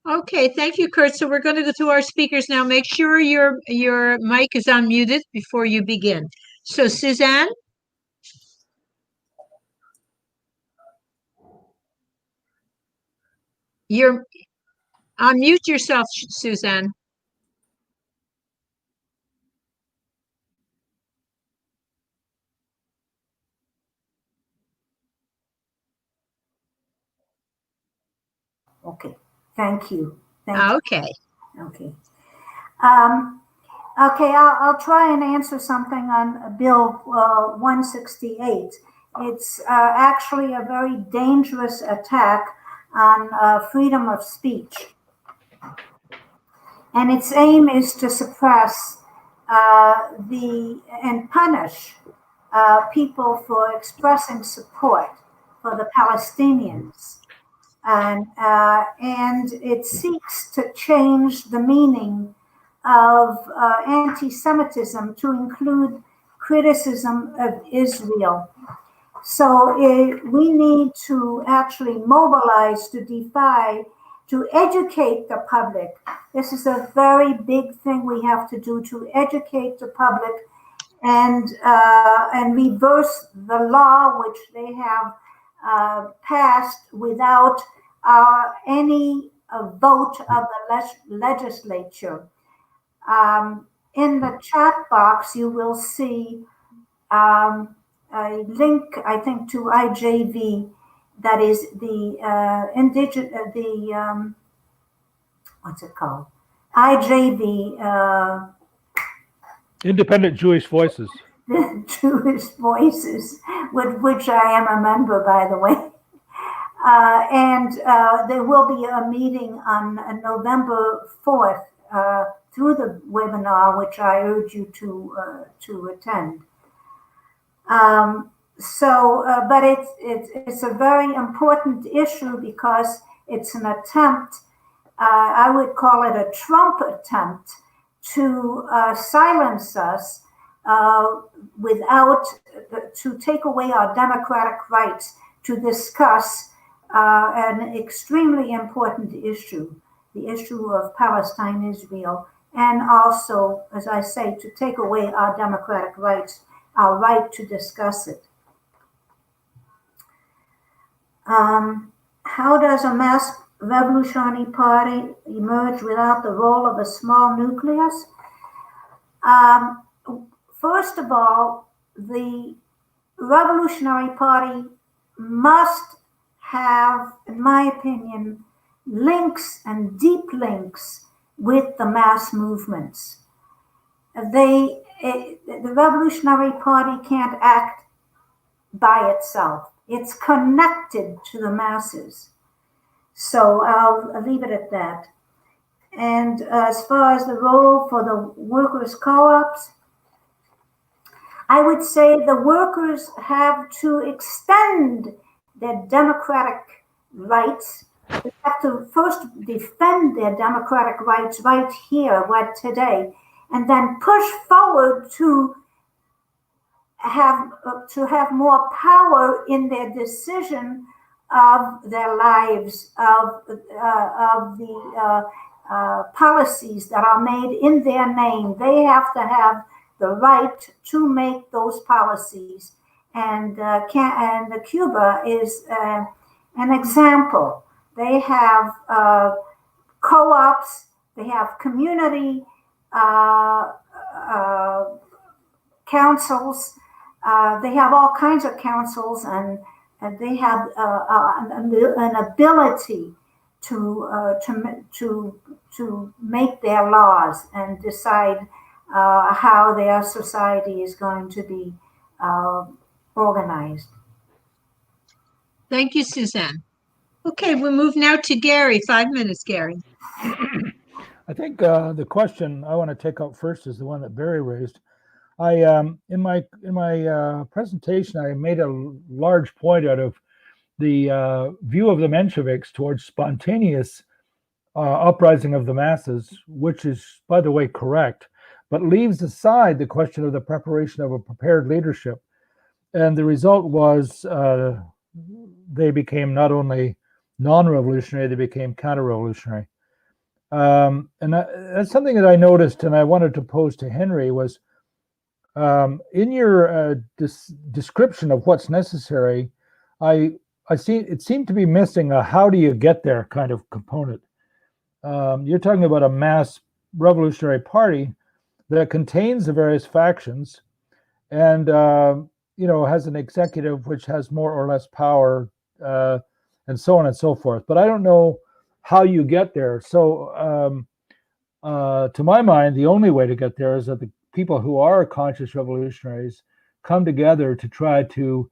Okay, thank you, Kurt. So we're going to go to our speakers now. Make sure your mic is unmuted before you begin. So, Suzanne? Unmute yourself, Suzanne. Okay, thank you. Okay. Okay. Okay, I'll try and answer something on Bill 168. It's actually a very dangerous attack on freedom of speech. and its aim is to suppress and punish people for expressing support for the Palestinians. And it seeks to change the meaning of anti-Semitism to include criticism of Israel. So we need to actually mobilize to educate the public. This is a very big thing we have to do, to educate the public and reverse the law which they have passed without any vote of the legislature. In the chat box, you will see a link, I think, to IJV, that is the what's it called? IJV. Independent Jewish Voices. The Jewish Voices, with which I am a member, by the way. And there will be a meeting on November 4th through the webinar, which I urge you to attend. But it's a very important issue because it's an attempt, I would call it a Trump attempt, to silence us to take away our democratic rights to discuss an extremely important issue, the issue of Palestine, Israel, and also, as I say, to take away our democratic rights, our right to discuss it. How does a mass revolutionary party emerge without the role of a small nucleus? First of all, the Revolutionary Party must have, in my opinion, links and deep links with the mass movements. The Revolutionary Party can't act by itself. It's connected to the masses. So I'll leave it at that. And as far as the role for the workers' co-ops, I would say the workers have to extend their democratic rights. They have to first defend their democratic rights right here, right today, and then push forward to have more power in their decision of their lives, of the policies that are made in their name. They have to have the right to make those policies. And Cuba is an example. They have co-ops, they have community councils, they have all kinds of councils, and they have an ability to make their laws and decide how their society is going to be organized. Thank you, Suzanne. Okay, we'll move now to Gary. 5 minutes, Gary. I think the question I want to take up first is the one that Barry raised. In my presentation, I made a large point out of the view of the Mensheviks towards spontaneous uprising of the masses, which is, by the way, correct, but leaves aside the question of the preparation of a prepared leadership. And the result was they became not only non-revolutionary, they became counter-revolutionary. And that's something that I noticed and I wanted to pose to Henry was, in your description of what's necessary, I see it seemed to be missing a how do you get there kind of component. You're talking about a mass revolutionary party that contains the various factions and has an executive which has more or less power and so on and so forth. But I don't know how you get there. So to my mind, the only way to get there is that the people who are conscious revolutionaries come together to try to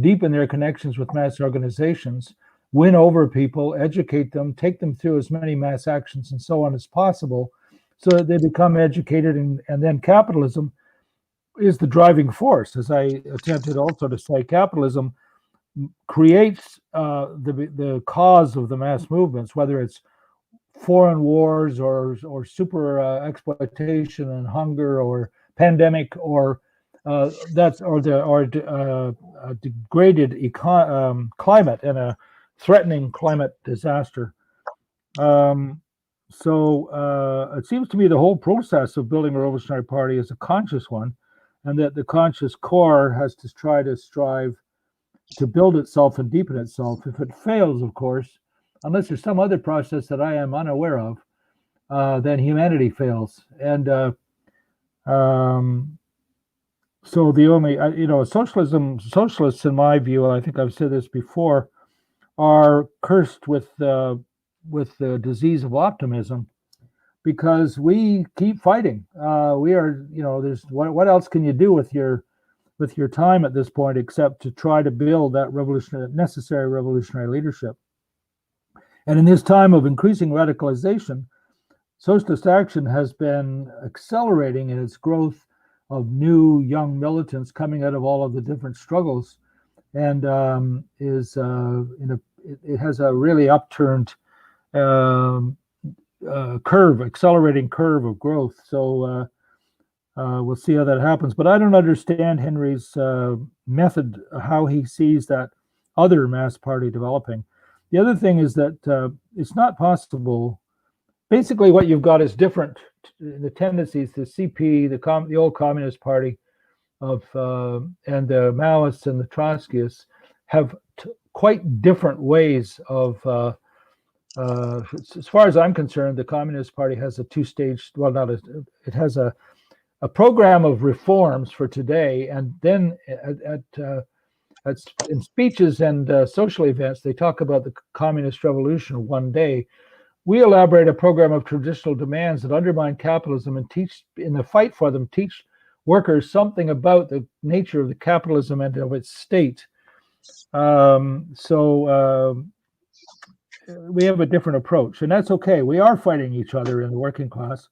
deepen their connections with mass organizations, win over people, educate them, take them through as many mass actions and so on as possible, so that they become educated, and then capitalism is the driving force. As I attempted also to say, capitalism creates the cause of the mass movements, whether it's foreign wars or super exploitation and hunger or pandemic or degraded climate and a threatening climate disaster. So it seems to me the whole process of building a revolutionary party is a conscious one, and that the conscious core has to strive to build itself and deepen itself. If it fails, of course, unless there's some other process that I am unaware of, then humanity fails. And so the only, socialists, in my view, I think I've said this before, are cursed with the disease of optimism, because we keep fighting. We are, there's what else can you do with your time at this point except to try to build that necessary revolutionary leadership. And in this time of increasing radicalization, Socialist Action has been accelerating in its growth of new young militants coming out of all of the different struggles, and it has a really upturned accelerating curve of growth. So we'll see how that happens. But I don't understand Henry's method, how he sees that other mass party developing. The other thing is that it's not possible. Basically, what you've got is different. The tendencies, the CP, the old Communist Party and the Maoists and the Trotskyists have quite different ways of. As far as I'm concerned, the Communist Party has a two-stage. Well, it has a program of reforms for today, and then in speeches and social events, they talk about the communist revolution one day. We elaborate a program of traditional demands that undermine capitalism and teach, in the fight for them, teach workers something about the nature of the capitalism and of its state. So we have a different approach, and that's okay. We are fighting each other in the working class,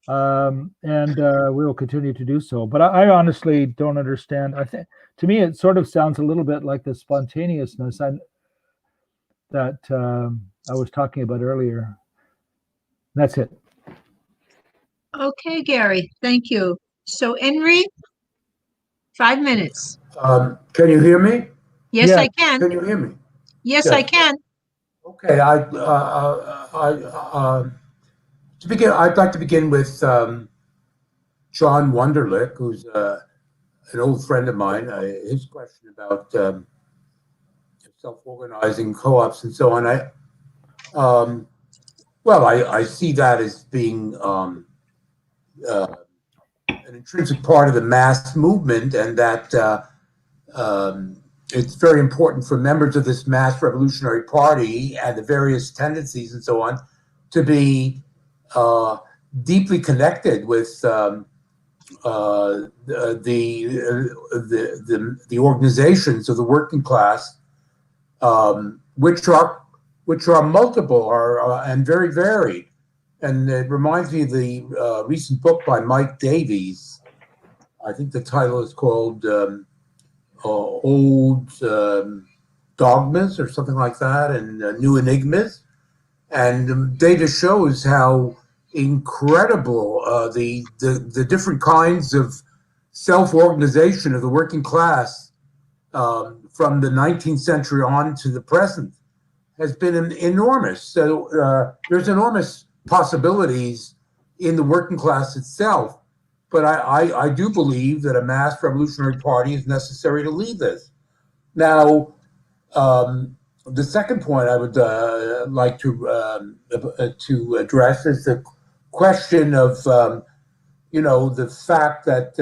and we will continue to do so. But I honestly don't understand. I think, to me, it sort of sounds a little bit like the spontaneousness that I was talking about earlier. That's it. Okay, Gary, thank you. So, Henry, 5 minutes. Can you hear me? Yes, Yeah. I can. Can you hear me? Yes, Yeah. I can. Okay, to begin, I'd like to begin with John Wunderlich, who's an old friend of mine. His question about self-organizing co-ops and so on. I see that as being an intrinsic part of the mass movement, and that it's very important for members of this mass revolutionary party and the various tendencies and so on to be deeply connected with the organizations of the working class, which are multiple and very varied. And it reminds me of the recent book by Mike Davies. I think the title is called Old Dogmas or something like that, and New Enigmas. And data shows how incredible the different kinds of self-organization of the working class from the 19th century on to the present has been enormous. So there's enormous possibilities in the working class itself. But I do believe that a mass revolutionary party is necessary to lead this. Now, the second point I would like to address is the question of, the fact that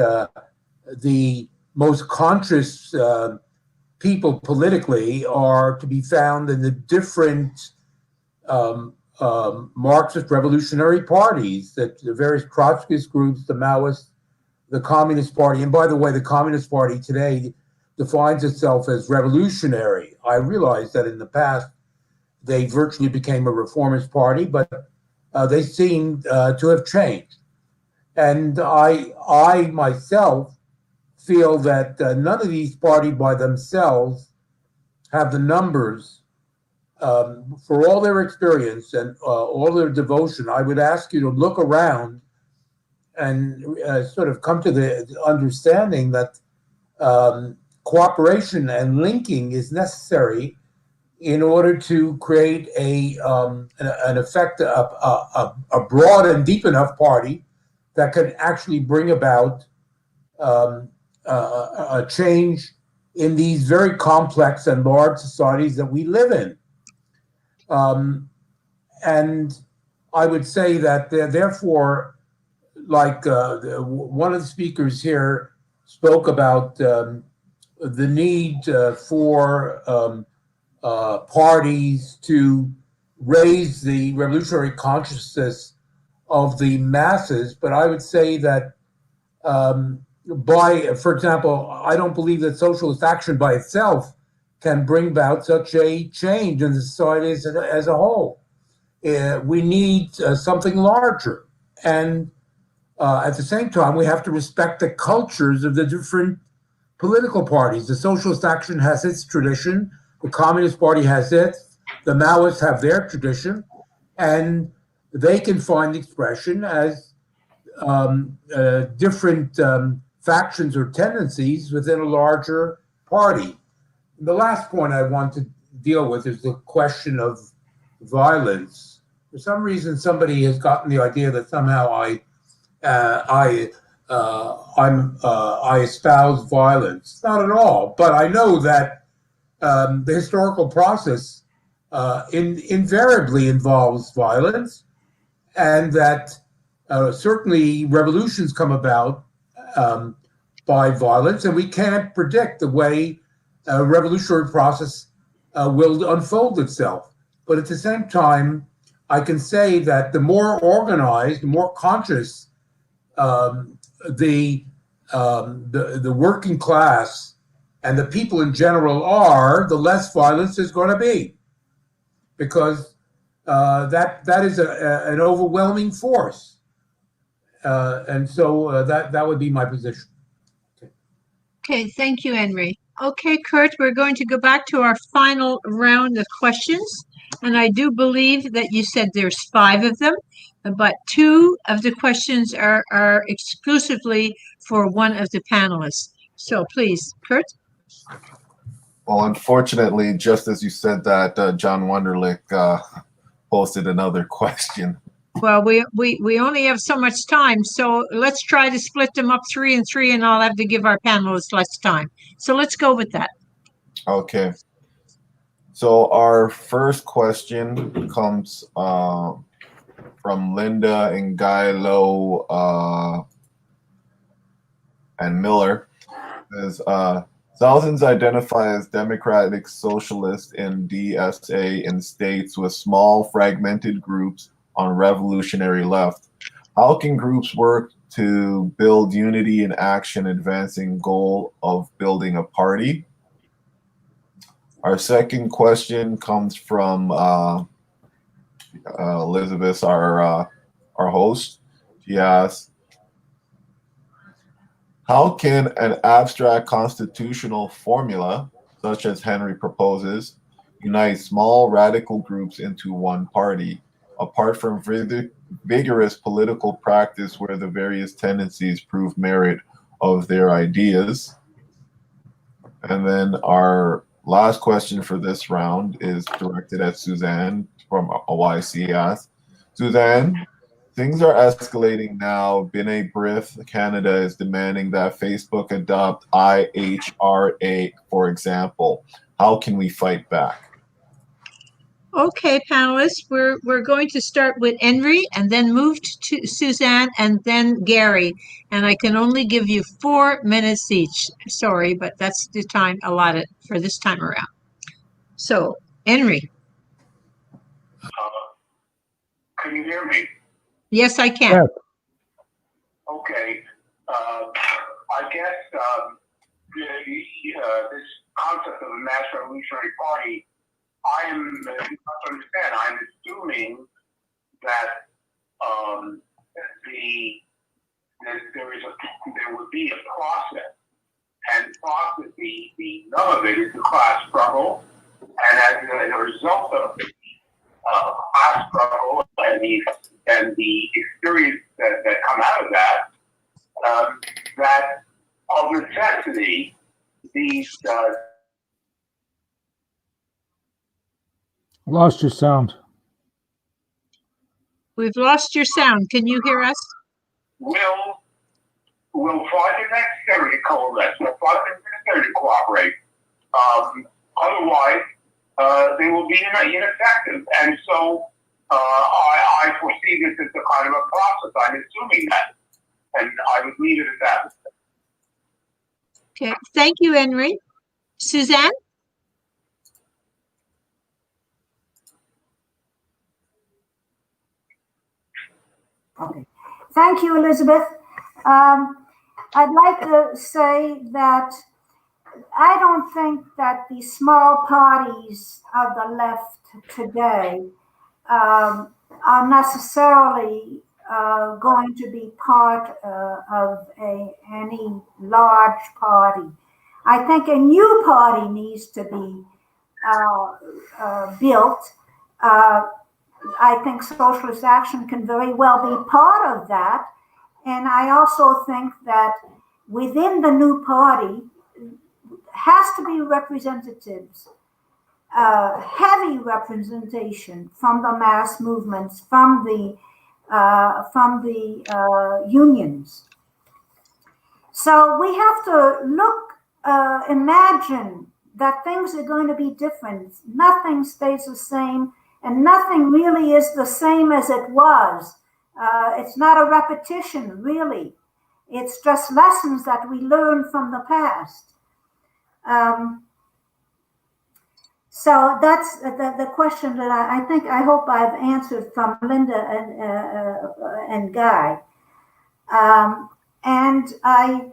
the most conscious people politically are to be found in the different Marxist revolutionary parties, that the various Trotskyist groups, the Maoists, the Communist Party. And by the way, the Communist Party today defines itself as revolutionary. I realize that in the past they virtually became a reformist party, but they seem to have changed. And I myself feel that none of these parties by themselves have the numbers for all their experience and all their devotion. I would ask you to look around and sort of come to the understanding that cooperation and linking is necessary in order to create an effect, a broad and deep enough party that can actually bring about a change in these very complex and large societies that we live in. And I would say that therefore, like one of the speakers here spoke about the need for parties to raise the revolutionary consciousness of the masses. But I would say that for example, I don't believe that socialist action by itself can bring about such a change in the society as a whole. We need something larger. And at the same time, we have to respect the cultures of the different political parties. The Socialist Action has its tradition. The Communist Party has it. The Maoists have their tradition. And they can find expression as different factions or tendencies within a larger party. The last point I want to deal with is the question of violence. For some reason, somebody has gotten the idea that somehow I espouse violence. Not at all. But I know that the historical process invariably involves violence, and that certainly revolutions come about by violence, and we can't predict the way a revolutionary process will unfold itself. But at the same time, I can say that the more organized, the more conscious the working class and the people in general are, the less violence is going to be, because that is an overwhelming force, and so that would be my position. Okay, thank you, Henry. Okay, Kurt, we're going to go back to our final round of questions. And I do believe that you said there's 5 of them, but 2 of the questions are exclusively for one of the panelists. So please, Kurt. Well, unfortunately, just as you said that, John Wunderlich posted another question. Well, we only have so much time, so let's try to split them up 3 and 3, and I'll have to give our panelists less time. So let's go with that. Okay. So our first question comes from Linda and Guy Lowe and Miller. It says, thousands identify as democratic socialists in DSA in states with small fragmented groups on revolutionary left. How can groups work to build unity in action advancing goal of building a party? Our second question comes from Elizabeth, our host. She asks, how can an abstract constitutional formula, such as Henry proposes, unite small radical groups into one party, apart from vigorous political practice where the various tendencies prove merit of their ideas? And then our last question for this round is directed at Suzanne from OIC. Asks, Suzanne, things are escalating now. B'nai B'rith Canada is demanding that Facebook adopt IHRA, for example. How can we fight back? Okay, panelists, we're going to start with Henry and then move to Suzanne and then Gary. And I can only give you 4 minutes each. Sorry, but that's the time allotted for this time around. So, Henry. Can you hear me? Yes, I can. Yes. Okay. I guess this concept of a mass revolutionary party, I am, you have to understand, I'm assuming that there would be a process, and process, the nub of it is the class struggle, and as a result of the class struggle and the experience that come out of that, that of necessity, these Lost your sound. We've lost your sound. Can you hear us? will find it necessary to coalesce, will find it necessary to cooperate. Otherwise, they will be ineffective. And so I foresee this as a kind of a process. I'm assuming that. And I would leave it at that. Okay. Thank you, Henry. Suzanne? Okay. Thank you, Elizabeth. I'd like to say that I don't think that the small parties of the left today are necessarily going to be part of any large party. I think a new party needs to be built. I think Socialist Action can very well be part of that. And I also think that within the new party has to be representatives, heavy representation from the mass movements, from the unions. So we have to imagine that things are going to be different. Nothing stays the same. And nothing really is the same as it was. It's not a repetition, really. It's just lessons that we learn from the past. So that's the question that I hope I've answered from Linda and Guy. And I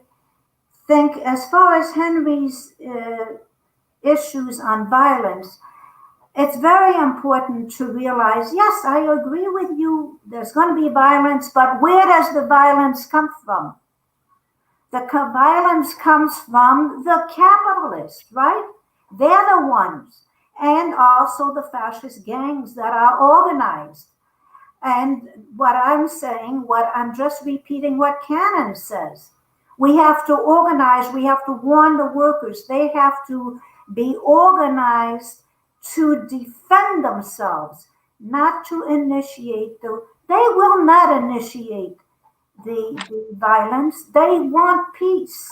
think as far as Henry's issues on violence, it's very important to realize, yes, I agree with you, there's going to be violence, but where does the violence come from? The violence comes from the capitalists, right? They're the ones. And also the fascist gangs that are organized. And what I'm just repeating what Cannon says. We have to organize, we have to warn the workers, they have to be organized to defend themselves, not to initiate they will not initiate the violence. They want peace.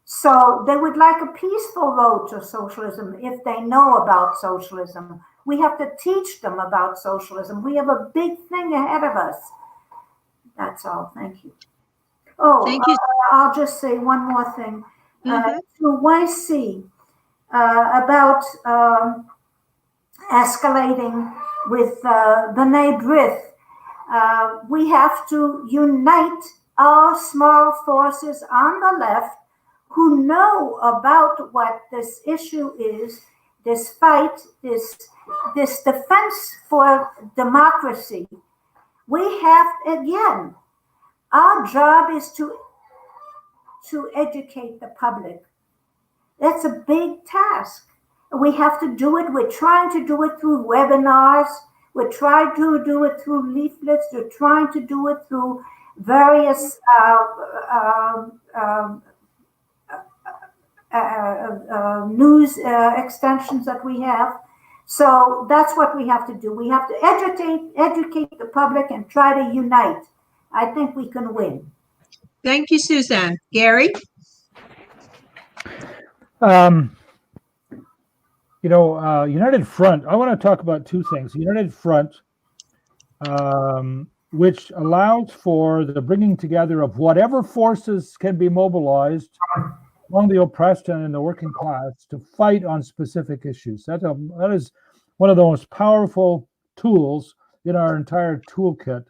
So they would like a peaceful road to socialism if they know about socialism. We have to teach them about socialism. We have a big thing ahead of us. That's all. Thank you. Oh, thank you. I'll just say one more thing. To YC about escalating with B'nai B'rith. We have to unite our small forces on the left who know about what this issue is, this fight, this defense for democracy. We have, again, our job is to educate the public. That's a big task. We have to do it. We're trying to do it through webinars. We're trying to do it through leaflets. We're trying to do it through various news extensions that we have. So that's what we have to do. We have to educate the public and try to unite. I think we can win. Thank you, Suzanne. Gary? United Front, I want to talk about two things. United Front, which allows for the bringing together of whatever forces can be mobilized among the oppressed and in the working class to fight on specific issues. That is one of the most powerful tools in our entire toolkit.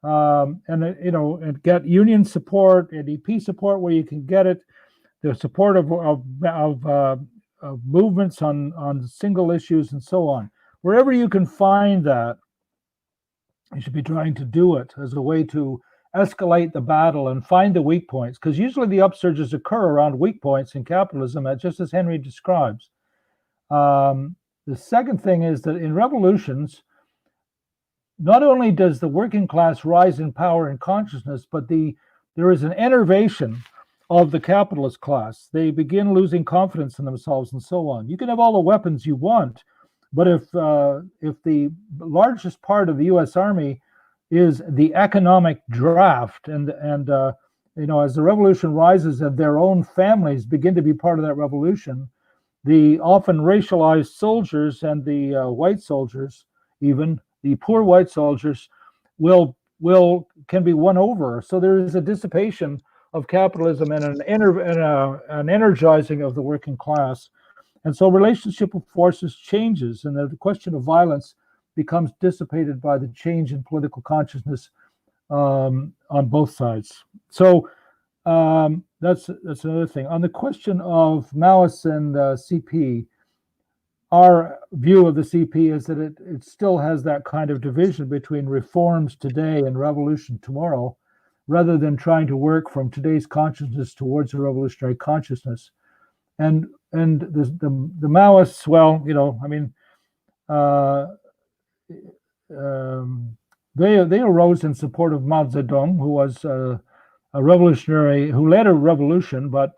And get union support, NDP support where you can get it, the support of movements on single issues and so on. Wherever you can find that, You should be trying to do it as a way to escalate the battle and find the weak points, because usually the upsurges occur around weak points in capitalism, just as Henry describes. The second thing is that in revolutions, not only does the working class rise in power and consciousness, but there is an enervation of the capitalist class. They begin losing confidence in themselves and so on. You can have all the weapons you want, but if the largest part of the U.S. Army is the economic draft, and as the revolution rises and their own families begin to be part of that revolution, the often racialized soldiers and the white soldiers, even the poor white soldiers, can be won over. So there is a dissipation of capitalism and an energizing of the working class. And so relationship of forces changes, and the question of violence becomes dissipated by the change in political consciousness on both sides. So that's another thing. On the question of Maoists and CP, our view of the CP is that it still has that kind of division between reforms today and revolution tomorrow, rather than trying to work from today's consciousness towards a revolutionary consciousness. And the Maoists, they arose in support of Mao Zedong, who was a revolutionary, who led a revolution, but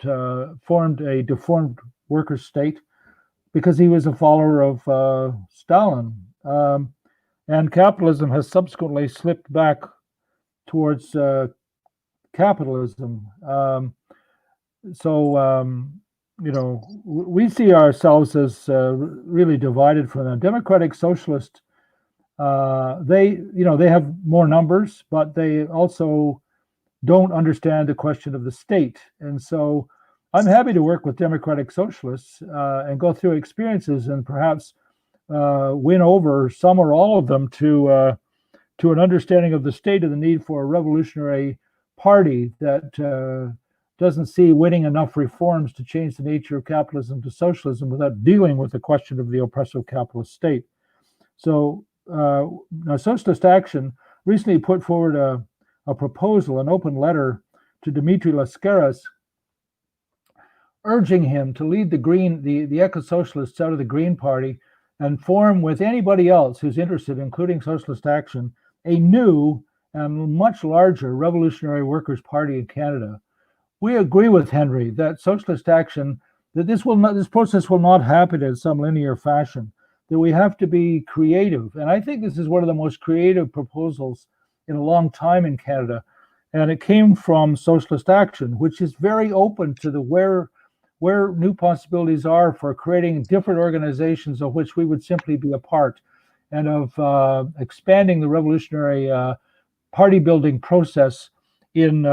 formed a deformed worker state because he was a follower of Stalin. And capitalism has subsequently slipped back towards capitalism. We see ourselves as really divided from them. Democratic Socialist, they have more numbers, but they also don't understand the question of the state. And so I'm happy to work with Democratic Socialists and go through experiences and perhaps win over some or all of them to an understanding of the state and the need for a revolutionary party that doesn't see winning enough reforms to change the nature of capitalism to socialism without dealing with the question of the oppressive capitalist state. So Socialist Action recently put forward a proposal, an open letter to Dimitri Lascaris, urging him to lead the eco-socialists out of the Green Party and form with anybody else who's interested, including Socialist Action, a new and much larger revolutionary workers' party in Canada. We agree with Henry that Socialist Action, that this process will not happen in some linear fashion, that we have to be creative. And I think this is one of the most creative proposals in a long time in Canada. And it came from Socialist Action, which is very open to where new possibilities are for creating different organizations of which we would simply be a part, and of expanding the revolutionary party building process in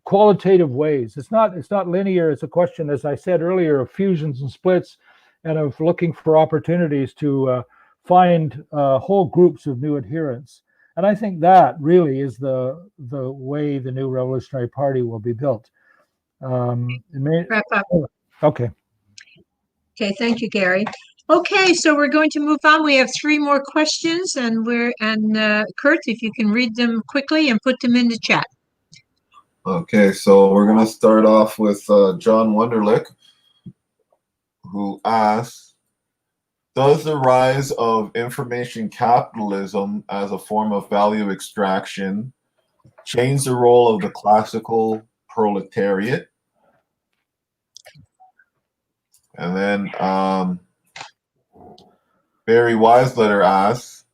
qualitative ways. It's not linear. It's a question, as I said earlier, of fusions and splits, and of looking for opportunities to find whole groups of new adherents. And I think that really is the way the new revolutionary party will be built. Wrap up. Okay. Okay, thank you, Gary. Okay, so we're going to move on. We have 3 more questions, and Kurt, if you can read them quickly and put them in the chat. Okay, so we're going to start off with John Wunderlich, who asks, does the rise of information capitalism as a form of value extraction change the role of the classical proletariat? And then Barry Weisletter asks,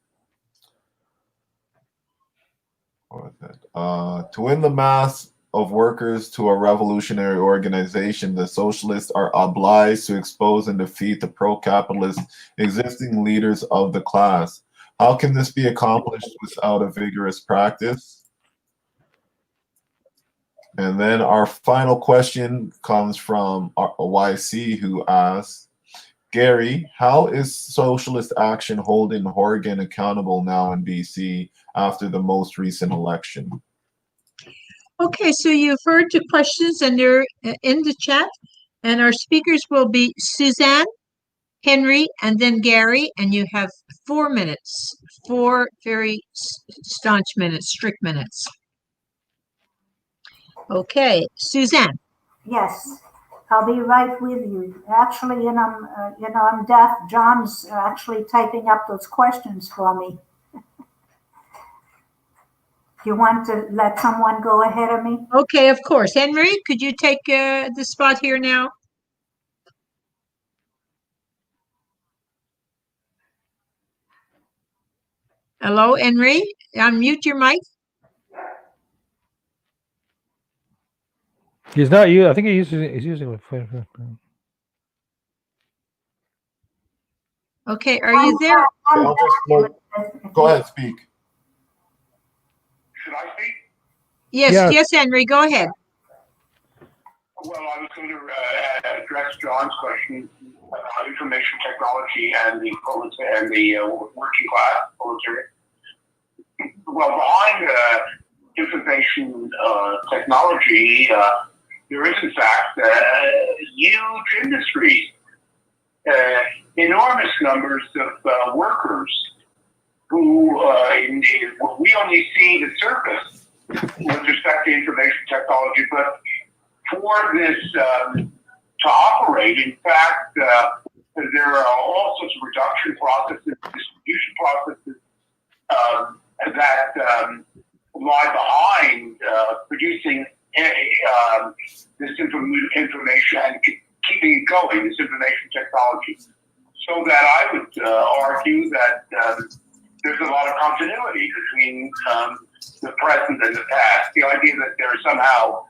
to win the mass of workers to a revolutionary organization, the socialists are obliged to expose and defeat the pro-capitalist existing leaders of the class. How can this be accomplished without a vigorous practice? And then our final question comes from YC, who asks, Gary, how is Socialist Action holding Horgan accountable now in BC after the most recent election? Okay, so you've heard the questions, and they're in the chat. And our speakers will be Suzanne Henry, and then Gary, and you have 4 minutes, 4 very staunch minutes, strict minutes. Okay, Suzanne. Yes, I'll be right with you. Actually, I'm deaf. John's actually typing up those questions for me. Do you want to let someone go ahead of me? Okay, of course. Henry, could you take the spot here now? Hello, Henry. Unmute your mic. He's not you. I think he's using. Okay, are you there? I'll just go ahead, speak. Should I speak? Yes, Henry, go ahead. Well, I was going to address John's question about information technology and the working class proletariat. Well, behind information technology, there is in fact huge industries, enormous numbers of workers who we only see the surface with respect to information technology, but for this to operate, in fact, there are all sorts of reduction processes, distribution processes that lie behind producing this information and keeping it going, this information technology. So that I would argue that there's a lot of continuity between the present and the past. The idea that there is somehow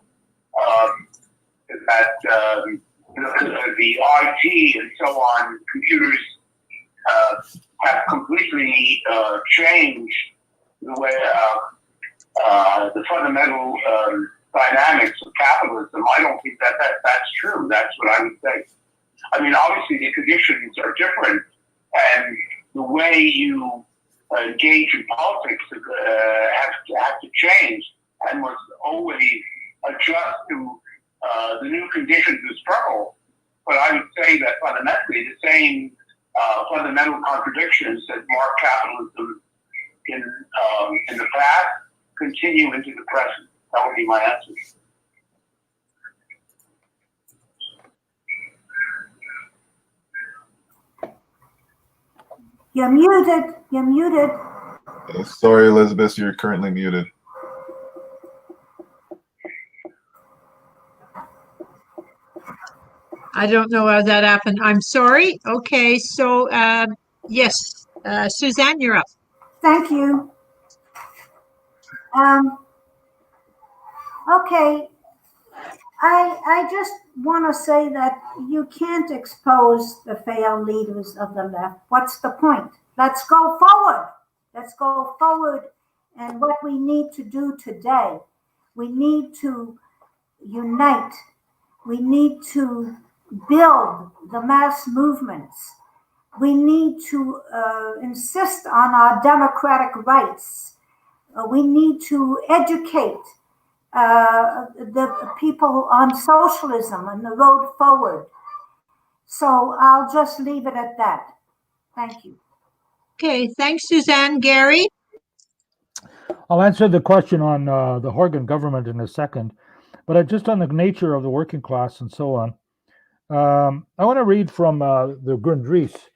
that the IT and so on, computers have completely changed the way the fundamental dynamics of capitalism. I don't think that's true. That's what I would say. I mean, obviously the conditions are different, and the way you engage in politics have to change and must always adjust to the new conditions of struggle. But I would say that fundamentally the same fundamental contradictions that mark capitalism in the past continue into the present. That would be my answer. You're muted. You're muted. Sorry, Elizabeth, you're currently muted. I don't know how that happened. I'm sorry. Okay, so yes, Suzanne, you're up. Thank you. Okay. I just want to say that you can't expose the failed leaders of the left. What's the point? Let's go forward. Let's go forward. And what we need to do today, we need to unite. We need to build the mass movements. We need to insist on our democratic rights. We need to educate the people on socialism and the road forward. So I'll just leave it at that. Thank you. Okay, thanks, Suzanne. Gary? I'll answer the question on the Horgan government in a second, but just on the nature of the working class and so on. I want to read from the Grundrisse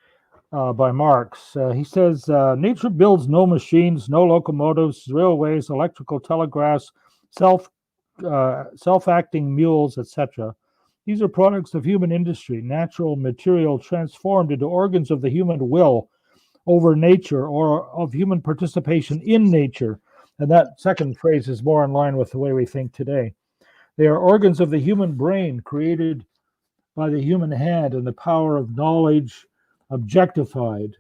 by Marx. He says, nature builds no machines, no locomotives, railways, electrical telegraphs, self-acting mules, etc. These are products of human industry, natural material transformed into organs of the human will over nature, or of human participation in nature. And that second phrase is more in line with the way we think today. They are organs of the human brain created by the human hand and the power of knowledge objectified.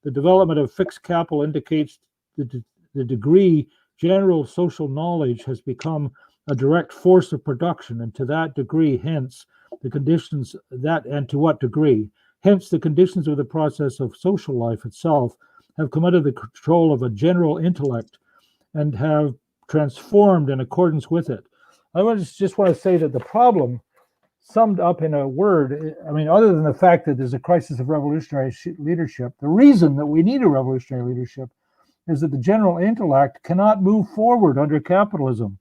The development of fixed capital indicates the degree general social knowledge has become a direct force of production, and to that degree, hence, the conditions that, and to what degree, hence the conditions of the process of social life itself have come under the control of a general intellect and have transformed in accordance with it. I just want to say that the problem summed up in a word. I mean, other than the fact that there's a crisis of revolutionary leadership, the reason that we need a revolutionary leadership is that the general intellect cannot move forward under capitalism.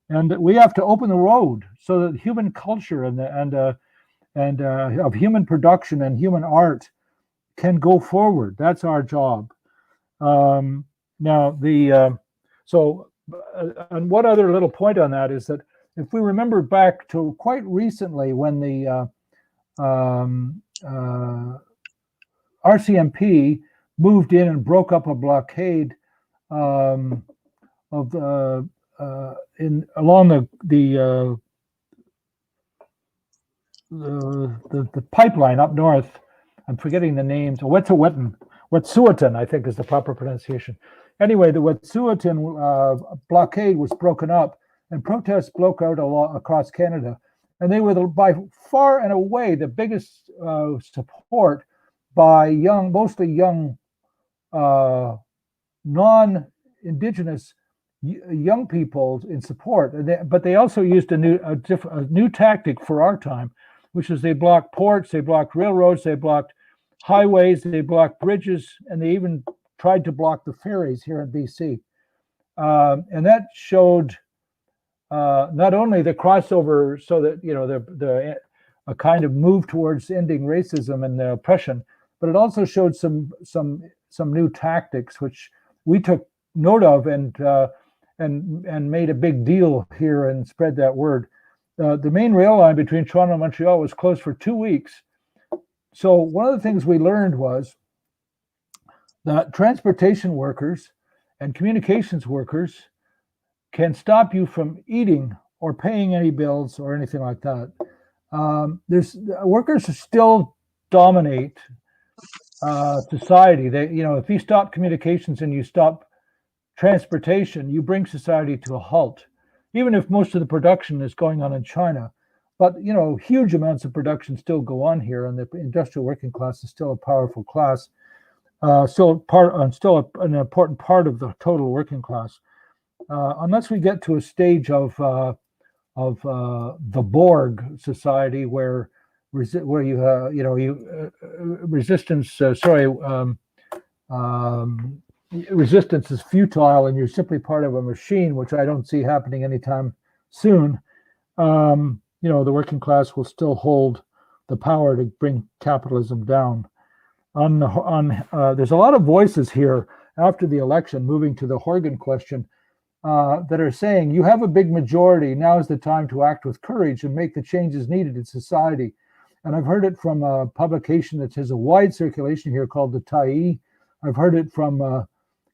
And we have to open the road so that human culture and of human production and human art can go forward. That's our job. And one other little point on that is that if we remember back to quite recently when the RCMP moved in and broke up a blockade along the pipeline up north. I'm forgetting the names. Wet'suwet'en, I think is the proper pronunciation. Anyway, the Wet'suwet'en blockade was broken up, and protests broke out across Canada, and they were by far and away the biggest support by mostly young, non-Indigenous young people in support. But they also used a new tactic for our time, which is they blocked ports, they blocked railroads, they blocked highways, they blocked bridges, and they even tried to block the ferries here in BC. And that showed not only the crossover, so that a kind of move towards ending racism and the oppression, but it also showed some new tactics which we took note of and made a big deal here and spread that word. The main rail line between Toronto and Montreal was closed for 2 weeks. So one of the things we learned was that transportation workers and communications workers can stop you from eating or paying any bills or anything like that. Workers still dominate society. If you stop communications and you stop transportation, you bring society to a halt, even if most of the production is going on in China. But huge amounts of production still go on here, and the industrial working class is still a powerful class, still an important part of the total working class. Unless we get to a stage of the Borg society where resistance is futile and you're simply part of a machine, which I don't see happening anytime soon. The working class will still hold the power to bring capitalism down. There's a lot of voices here after the election, moving to the Horgan question, that are saying, you have a big majority, now is the time to act with courage and make the changes needed in society. And I've heard it from a publication that has a wide circulation here called the Tyee. I've heard it from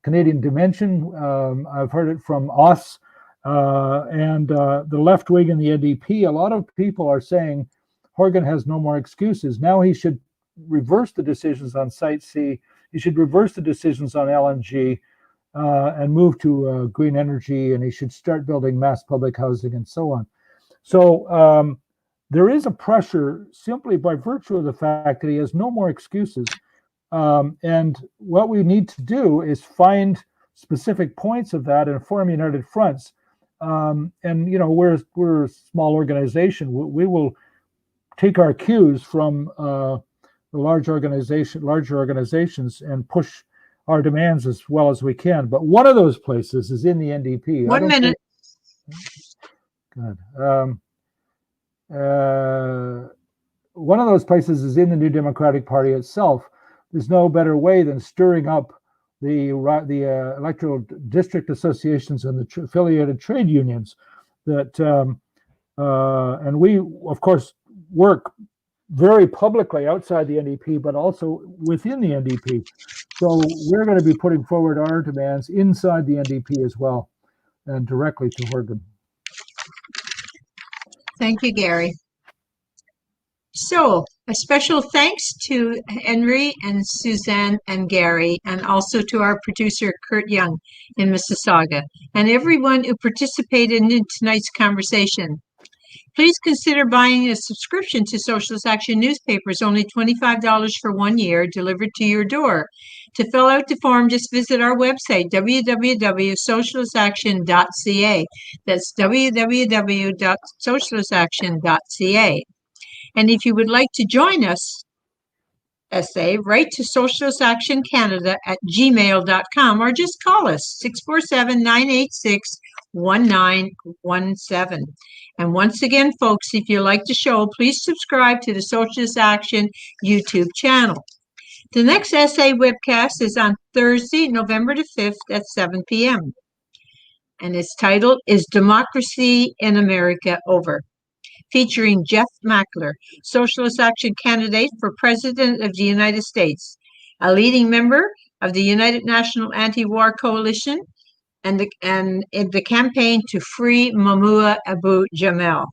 Canadian Dimension. I've heard it from us and the left wing and the NDP. A lot of people are saying Horgan has no more excuses. Now he should reverse the decisions on Site C. He should reverse the decisions on LNG and move to green energy, and he should start building mass public housing and so on. So there is a pressure simply by virtue of the fact that he has no more excuses. And what we need to do is find specific points of that and form united fronts. And we're a small organization. We will take our cues from the larger organizations and push our demands as well as we can. But one of those places is in the NDP. 1 minute. Good. One of those places is in the New Democratic Party itself. There's no better way than stirring up the electoral district associations and the affiliated trade unions. And we, of course, work very publicly outside the NDP, but also within the NDP. So we're going to be putting forward our demands inside the NDP as well, and directly to Horgan. Thank you, Gary. So a special thanks to Henry and Suzanne and Gary, and also to our producer, Kurt Young in Mississauga, and everyone who participated in tonight's conversation. Please consider buying a subscription to Socialist Action newspapers, only $25 for 1 year, delivered to your door. To fill out the form, just visit our website, www.socialistaction.ca. That's www.socialistaction.ca. And if you would like to join us, write to socialistactioncanada@gmail.com or just call us 647-986-1917. And once again, folks, if you like the show, please subscribe to the Socialist Action YouTube channel. The next essay webcast is on Thursday, November the 5th at 7 p.m. And its title is Democracy in America Over, featuring Jeff Mackler, Socialist Action candidate for President of the United States, a leading member of the United National Anti-War Coalition, and in the campaign to free Mamua Abu Jamal.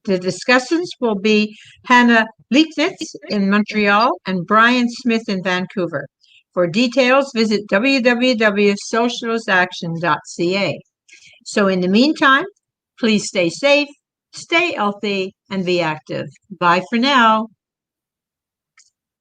The discussants will be Hannah Leitnitz in Montreal and Brian Smith in Vancouver. For details, visit www.socialistaction.ca. So in the meantime, please stay safe, stay healthy, and be active. Bye for now.